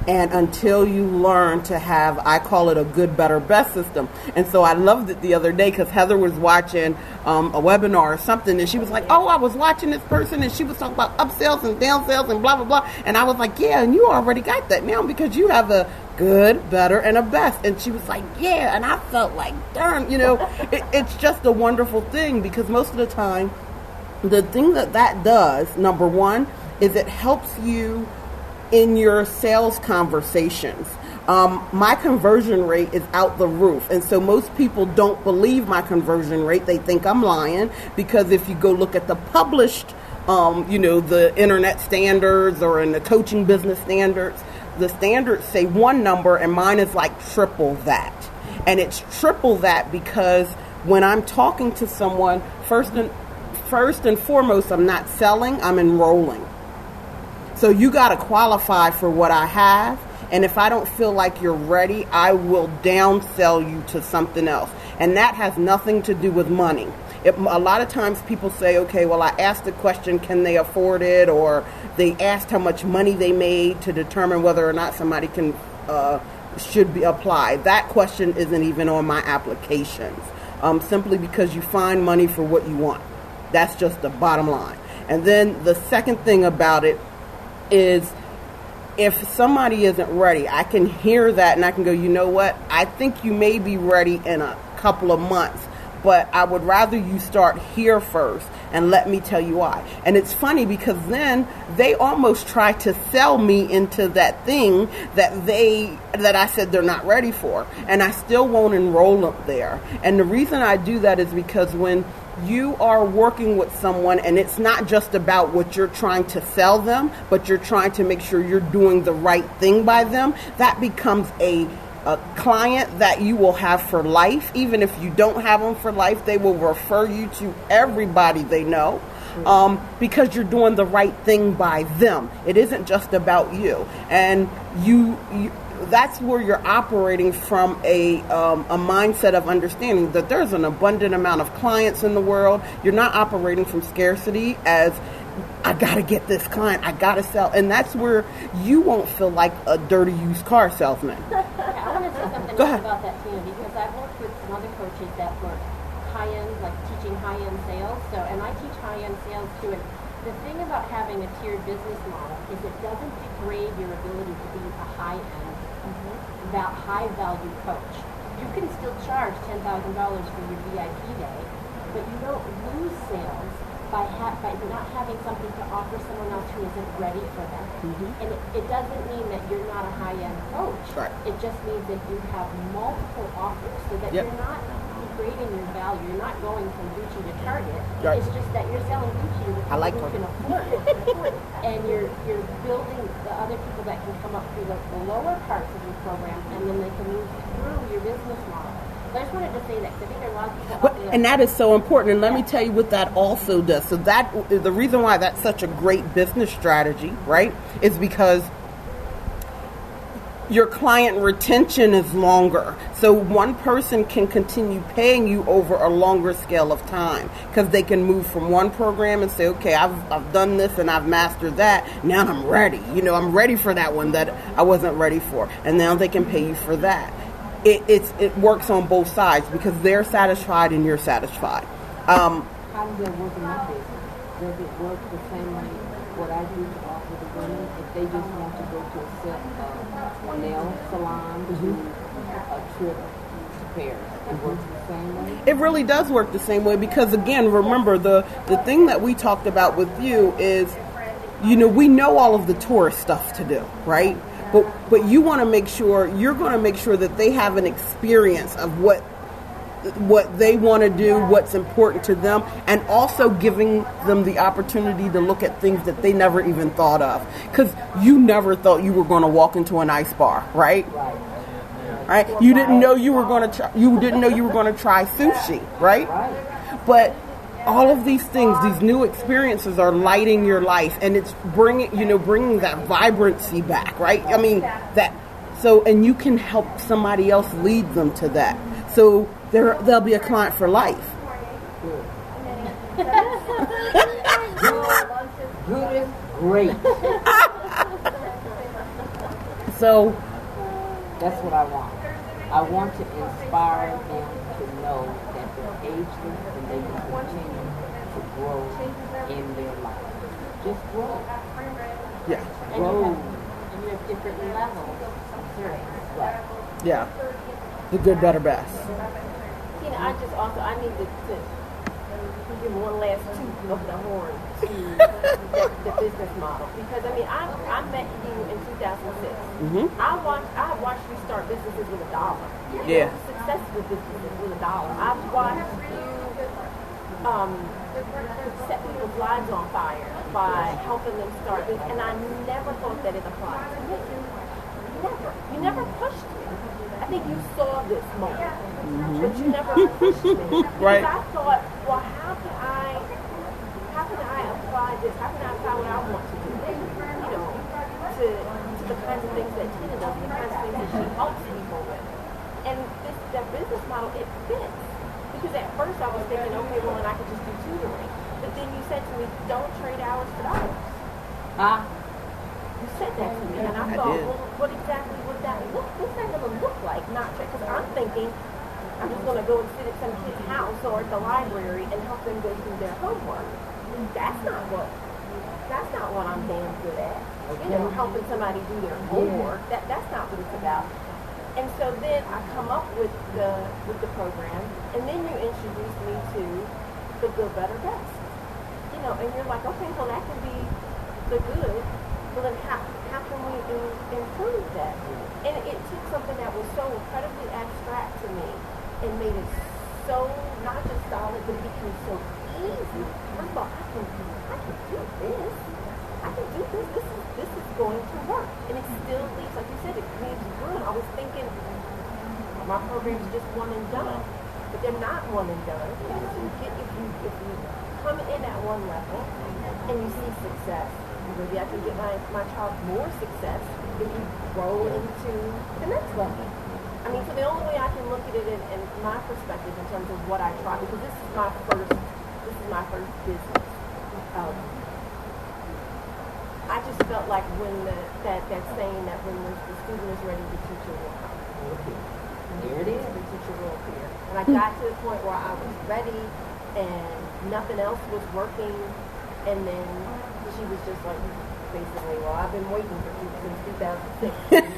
And until you learn to have, I call it a good, better, best system. And so I loved it the other day because Heather was watching a webinar or something, and she was like, I was watching this person, and she was talking about upsells and downsells and blah, blah, blah. And I was like, yeah, and you already got that now because you have a good, better, and a best. And she was like, yeah. And I felt like, darn, it's just a wonderful thing, because most of the time, the thing that does, number one, is it helps you in your sales conversations. My conversion rate is out the roof. And so most people don't believe my conversion rate. They think I'm lying, because if you go look at the published, the internet standards or in the coaching business standards, the standards say one number and mine is like triple that. And it's triple that because when I'm talking to someone, first and foremost, I'm not selling, I'm enrolling. So you got to qualify for what I have. And if I don't feel like you're ready, I will downsell you to something else. And that has nothing to do with money. A lot of times people say, okay, well, I asked the question, can they afford it? Or they asked how much money they made to determine whether or not somebody should be applied. That question isn't even on my applications, simply because you find money for what you want. That's just the bottom line. And then the second thing about it is, if somebody isn't ready, I can hear that and I can go, you know what? I think you may be ready in a couple of months, but I would rather you start here first and let me tell you why. And it's funny because then they almost try to sell me into that thing that I said they're not ready for. And I still won't enroll them there. And the reason I do that is because when you are working with someone and it's not just about what you're trying to sell them, but you're trying to make sure you're doing the right thing by them, that becomes a client that you will have for life. Even if you don't have them for life, they will refer you to everybody they know, because you're doing the right thing by them. It isn't just about you. And that's where you're operating from a mindset of understanding that there's an abundant amount of clients in the world. You're not operating from scarcity as, I got to get this client, I got to sell. And that's where you won't feel like a dirty used car salesman. I want to say something about that, Tina, because I've worked with some other coaches that work high-end, like teaching high-end sales. And I teach high-end sales too. And the thing about having a tiered business model is it doesn't degrade your ability to be a high-end, that high-value coach. You can still charge $10,000 for your VIP day, but you don't lose sales by not having something to offer someone else who isn't ready for them. And it doesn't mean that you're not a high-end coach. Right. It just means that you have multiple offers so that you're not degrading your value. You're not going from Gucci to Target. Right. It's just that you're selling Gucci to the people who can afford it. And you're building the other people that can come up through the lower parts of your program, and then they can move through your business model. So I just wanted to say that, because I think there are a lot of people out there. And that is so important. And let me tell you what that also does. So that the reason why that's such a great business strategy, right, is because your client retention is longer. So one person can continue paying you over a longer scale of time because they can move from one program and say, okay, I've done this and I've mastered that. Now I'm ready. I'm ready for that one that I wasn't ready for. And now they can pay you for that. It works on both sides because they're satisfied and you're satisfied. How does that work in my business? Does it work the same way what I do to offer the women? If they just want to go to a nail salon, to a trip to Paris, it works the same way? It really does work the same way because, again, remember, the thing that we talked about with you is, we know all of the tourist stuff to do, right? But you want to make sure, you're going to make sure that they have an experience of what they want to do, what's important to them, and also giving them the opportunity to look at things that they never even thought of. Because you never thought you were going to walk into an ice bar, right? Right? You didn't know you were going to try sushi, right? But all of these things, these new experiences are lighting your life, and it's bringing that vibrancy back, right? I mean, and you can help somebody else lead them to that. So they'll be a client for life. Good is great. So that's what I want. I want to inspire them to know that they're ageless and they can continue to grow in their life. Just grow. yeah, Grow. And you have different levels of service. Right. yeah, the good, better, best. I need to give one last toot of the horn to the business model. Because, I met you in 2006. I watched you start businesses with $1. Yeah. Successful businesses with $1. I've watched you set people's lives on fire by helping them start business. And I never thought that it applied to me. Never. You never pushed me. I think you saw this moment, but you never pushed me. Right. Because I thought, well, how can I apply this? How can I apply what I want to do? To the kinds of things that Tina does, the kinds of things that she helps people with. And that business model, it fits. Because at first I was thinking, okay, well, then I could just do tutoring. But then you said to me, don't trade hours for dollars. You said that to me, and I thought, well, what exactly would that look? What's that going to look like? Not because I'm thinking I'm just going to go and sit at some kid's house or at the library and help them go through their homework. That's not what I'm damn good at. Helping somebody do their homework. That's not what it's about. And so then I come up with the program, and then you introduce me to the good, better, best. And you're like, okay, well that can be the good. Well, then how can we improve that? And it took something that was so incredibly abstract to me and made it so not just solid, but it became so easy. First of all, I can do this. I can do this. This is going to work. And it still leaves, like you said, it leaves room. I was thinking my program's just one and done, but they're not one and done. If you come in at one level and you see success, maybe I can get my child more success if you grow into the next level. So the only way I can look at it in my perspective in terms of what I try, because this is my first business. I just felt like when that saying that when the student is ready, the teacher will come. Here it is. The teacher will appear. And I got to the point where I was ready and nothing else was working, and then she was just like, basically, well, I've been waiting for you since 2006.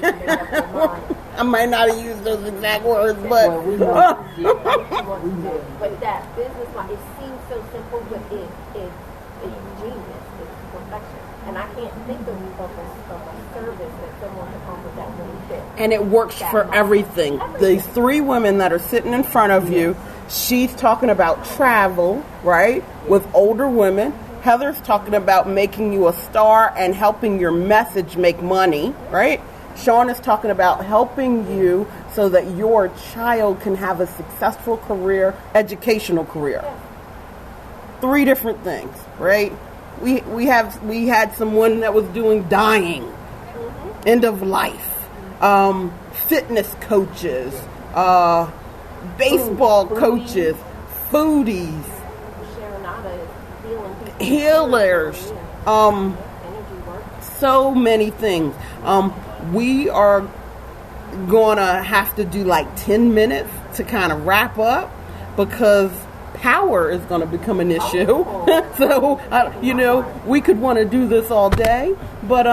I might not have used those exact words, but Well, we know. But that business model, it seems so simple, but it think of a service that someone can offer that really fit. And it works for everything. These three women that are sitting in front of you, she's talking about travel, right, with older women. Heather's talking about making you a star and helping your message make money, right? Sean is talking about helping you so that your child can have a successful career, educational career. Three different things, right? We had someone that was doing dying, end of life, fitness coaches, baseball coaches, foodies, healers, so many things. We are gonna have to do like 10 minutes to kind of wrap up because power is going to become an issue. So, we could want to do this all day, but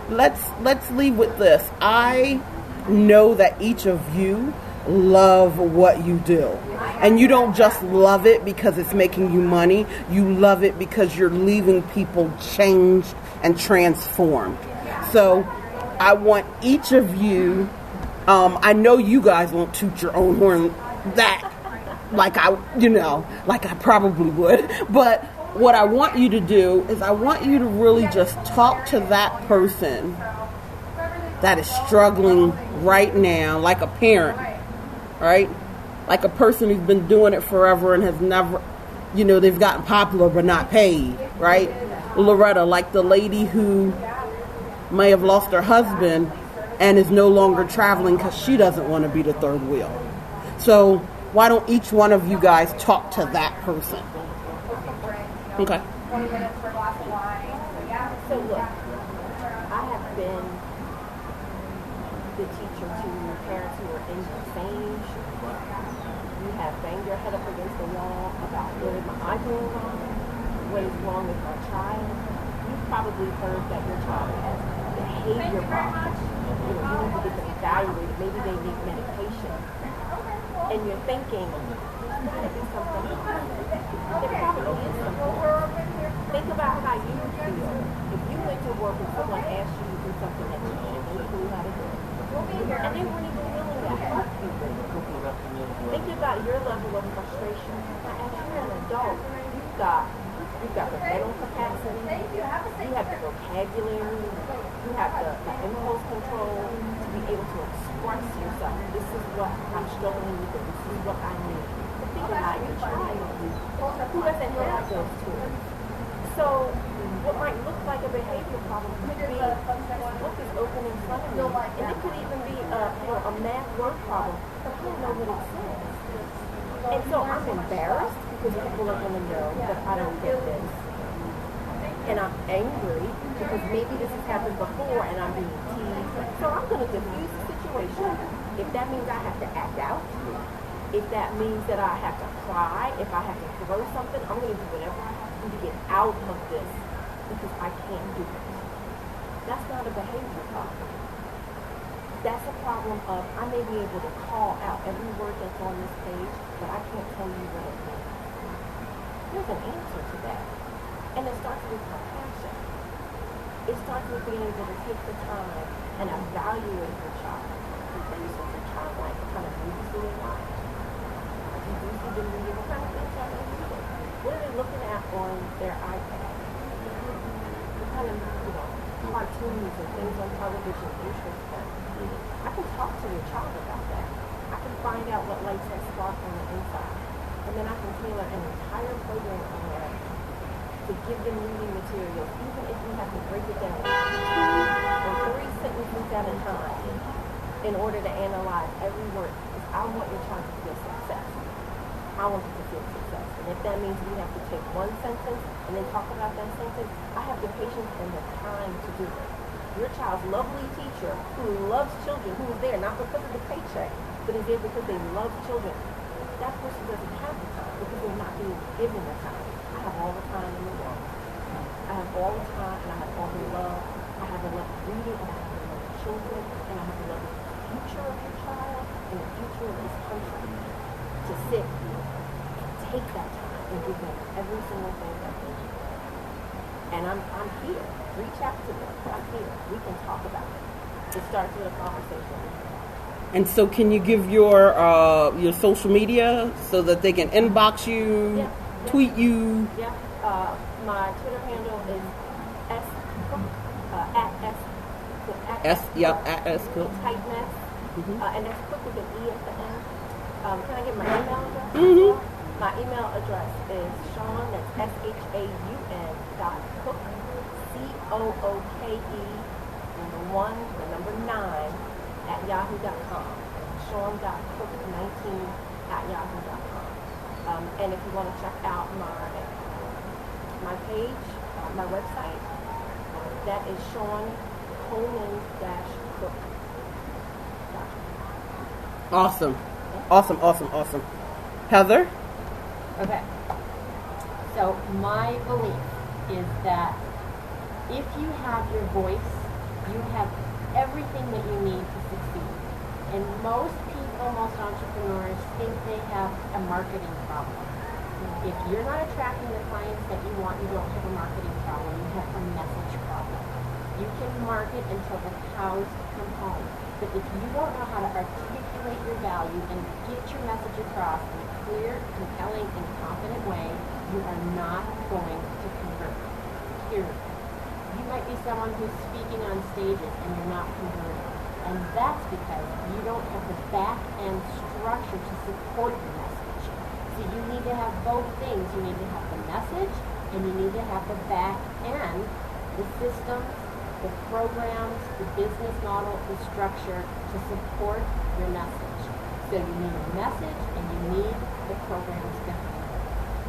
let's leave with this. I know that each of you love what you do. And you don't just love it because it's making you money. You love it because you're leaving people changed and transformed. So I want each of you, I know you guys won't toot your own horn like I probably would. But what I want you to do is I want you to really just talk to that person that is struggling right now, like a parent, right? Like a person who's been doing it forever and has never, they've gotten popular but not paid, right? Loretta, like the lady who may have lost her husband and is no longer traveling because she doesn't want to be the third wheel. So why don't each one of you guys talk to that person? Okay. So look, I have been the teacher to parents who are in the same shoes. You have banged your head up against the wall about what am I doing wrong? What is wrong with my child? You've probably heard that your child has behavior problems. You need to get them evaluated. Maybe they need medication. And you're thinking, there's got to be something wrong. There probably is something. Think about how you feel. If you went to work and someone asked you to do something that you didn't know how to do, and they weren't even willing to help you do it. Think about your level of frustration. Now, as you're an adult, you've got the mental capacity, you have the vocabulary, you have the impulse control to be able to express yourself. This is what I'm struggling with, this is what I need. But think about your child. Who doesn't have those tools? So what might look like a behavior problem could be this book is open in front of me, and it could even be a math word problem, but I don't know what it says. And so I'm embarrassed because people are going to know that I don't get this. And I'm angry because maybe this has happened before and I'm being teased. So I'm going to diffuse the situation. If that means I have to act out, if that means that I have to cry, if I have to throw something, I'm going to do whatever I have to do to get out of this because I can't do it. That's not a behavior problem. That's a problem of I may be able to call out every word that's on this page, but I can't tell you what it means. There's an answer to that. And it starts with compassion. It starts with being able to take the time and evaluate your child. And things that your child like kind of moves through their life. You do see them reading, what kind of things are they reading? What are they looking at on their iPad? What kind of, cartoons and things on television interest them? I can talk to your child about that. I can find out what lights that spark on the inside. And then I can tailor an entire program around to give them reading materials, even if we have to break it down in 3 sentences at a time in order to analyze every word. Because I want your child to feel success. I want you to feel success. And if that means we have to take one sentence and then talk about that sentence, I have the patience and the time to do it. Your child's lovely teacher who loves children, who is there not because of the paycheck, but is there because they love children, that person doesn't have the time because they're not being given the time. I have all the time in the world. I have all the time and I have all the love. I have the love of reading and I have the love of children and I have the love of the future of your child and the future of this country to sit and take that time and give them every single thing that they need. And and I'm here. Reach out to me. I'm here. We can talk about it. It starts with a conversation. And so, can you give your social media so that they can inbox you, tweet you? Yeah. My Twitter handle is at Cook. Tight mess. And that's Cook with an E at the end. Can I give my email address? Mm-hmm. My email address is Shaun, that's SHAUN .cook, COOKE, 1, 9 @yahoo.com. Shaun.cook19 @yahoo.com. And if you want to check out my page, my website, that is ShaunColeman-Cook. Awesome. Heather? Okay. So my belief is that if you have your voice, you have everything that you need to succeed. And most people, most entrepreneurs think they have a marketing problem. If you're not attracting the clients that you want, you don't have a marketing problem. You have a message problem. You can market until the cows come home. But if you don't know how to articulate your value and get your message across in a clear, compelling, and confident way, you are not going to convert. Period. You might be someone who's speaking on stages and you're not converting. And that's because you don't have the back-end structure to support your message. So you need to have both things. You need to have the message and you need to have the back end, the systems, the programs, the business model, the structure to support your message. So you need a message and you need the programs behind it.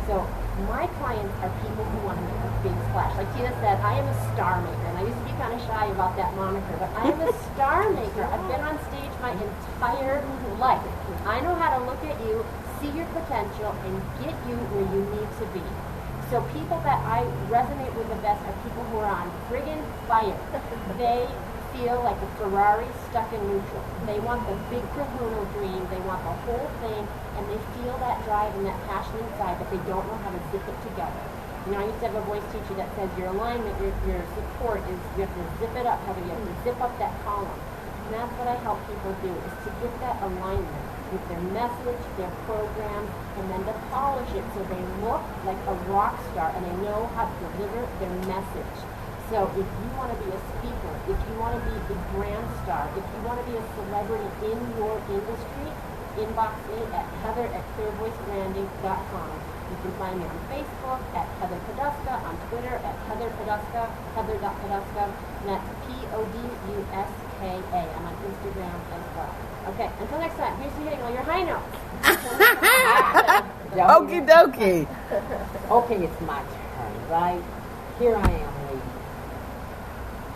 So my clients are people who want to make a big splash. Like Tina said, I am a star maker, and I used to be kind of shy about that moniker, but I am a star maker. I've been on stage my entire life. I know how to look at you, see your potential, and get you where you need to be. So people that I resonate with the best are people who are on friggin' fire. They feel like a Ferrari stuck in neutral. They want the big kahuna dream. They want the whole thing, and they feel that drive and that passion inside, but they don't know how to zip it together. You know, I used to have a voice teacher that says your alignment, your support is you have to zip it up. You have to zip up that column. And that's what I help people do, is to get that alignment with their message, their program, and then to polish it so they look like a rock star and they know how to deliver their message. So if you want to be a speaker, if you want to be a brand star, if you want to be a celebrity in your industry, inbox me at heather@clearvoicebranding.com. You can find me on Facebook at Heather Poduska, on Twitter at Heather Poduska, heather.poduska, and that's Poduska. I'm on Instagram as well. Okay, until next time, here's you hitting all your high notes. Okie dokie. Okay, it's my turn, right? Here I am, ladies.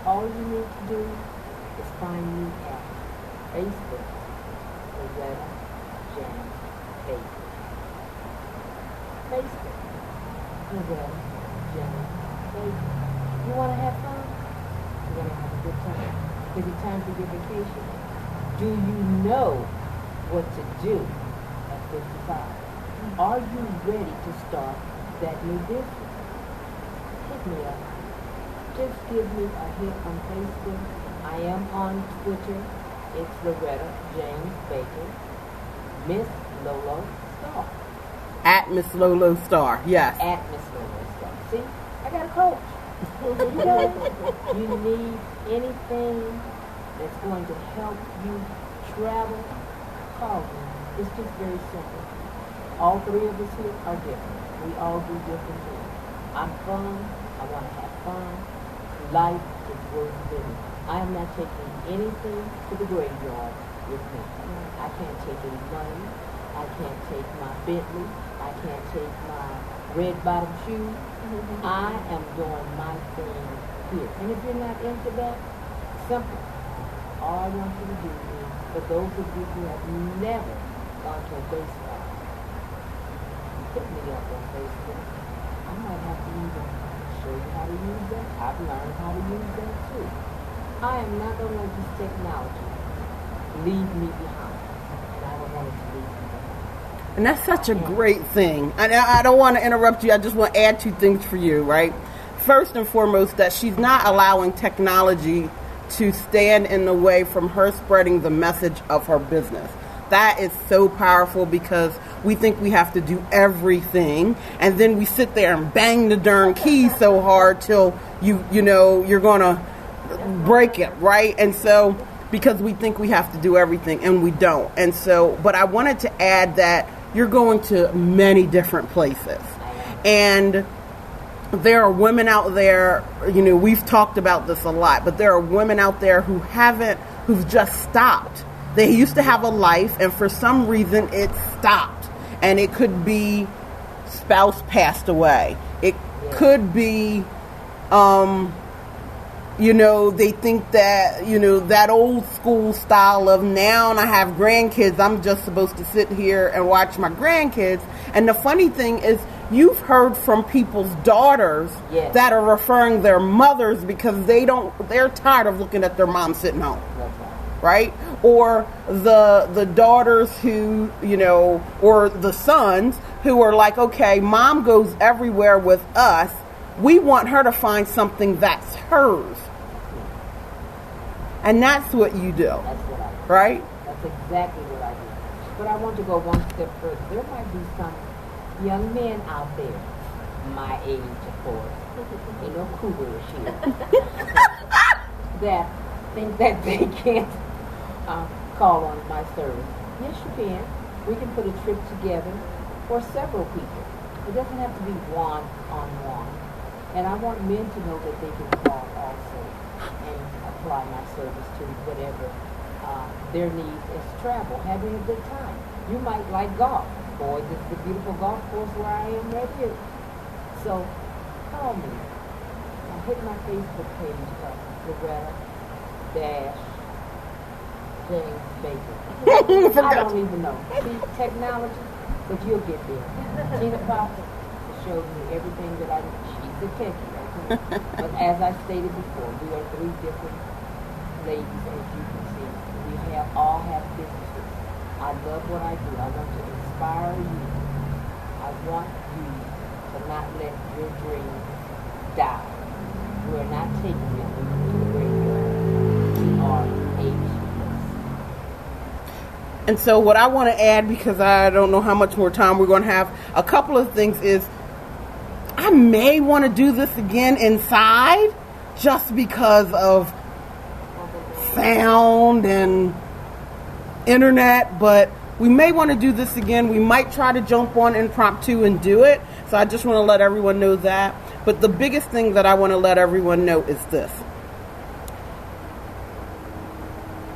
All you need to do is find me at Facebook, Loretta James Baker. Facebook, Loretta James Baker. You want to have fun? You want to have a good time? Is it time for your vacation? Do you know what to do at 55? Are you ready to start that new business? Hit me up. Just give me a hit on Facebook. I am on Twitter. It's Loretta James Baker. Miss Lolo Star. At Miss Lolo Star, yes. At Miss Lolo Star. See, I got a coach. You need anything that's going to help you travel, call me. It's just very simple. All three of us here are different. We all do different things. I'm fun. I want to have fun. Life is worth living. I am not taking anything to the graveyard with me. I can't take any money. I can't take my Bentley. I can't take my red bottom shoes. I am doing my thing here. And if you're not into that, simple. All I want you to do is, for those of you who have never gone to a baseball, hit me up on Facebook. I might have to even show you how to use that. I've learned how to use that too. I am not going to let this technology leave me behind. And I don't want it to leave me behind. And that's such a great thing. I don't want to interrupt you. I just want to add two things for you, right? first and foremost, that she's not allowing technology to stand in the way from her spreading the message of her business. That is so powerful, because we think we have to do everything, and then we sit there and bang the darn key so hard till you're gonna break it, right? And so, because we think we have to do everything, and we don't. And so, but I wanted to add that you're going to many different places, and there are women out there, we've talked about this a lot, but there are women out there who've just stopped. They used to have a life, and for some reason it stopped. And it could be spouse passed away. It could be, they think that, that old school style of, now I have grandkids, I'm just supposed to sit here and watch my grandkids. And the funny thing is, you've heard from people's daughters that are referring their mothers because they're tired of looking at their mom sitting home. Right? Or the daughters who, or the sons who are like, okay, mom goes everywhere with us. We want her to find something that's hers. And that's what you do. That's what I do. Right? That's exactly what I do. But I want to go one step further. There might be some young men out there, my age, of course, ain't no cougarish here, that think that they can't call on my service. Yes, you can. We can put a trip together for several people. It doesn't have to be one-on-one. And I want men to know that they can call also and apply my service to whatever their needs is travel, having a good time. You might like golf. Boy, this is a beautiful golf course where I am right here. So, call me. Hit my Facebook page up, Loretta Dash James Baker. I don't even know. See, technology, but you'll get there. Tina Popper showed me everything that I need. She's a techie, okay? But as I stated before, we are three different ladies, as you can see. We all have businesses. I love what I do. I want to inspire you. I want you to not let your dreams die. We're not taking it to the graveyard. We are ageless. And so what I want to add, because I don't know how much more time we're going to have, a couple of things is, I may want to do this again inside just because of sound and internet, but we may want to do this again. We might try to jump on impromptu and do it. So I just want to let everyone know that. But the biggest thing that I want to let everyone know is this.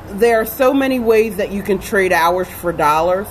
There are so many ways that you can trade hours for dollars.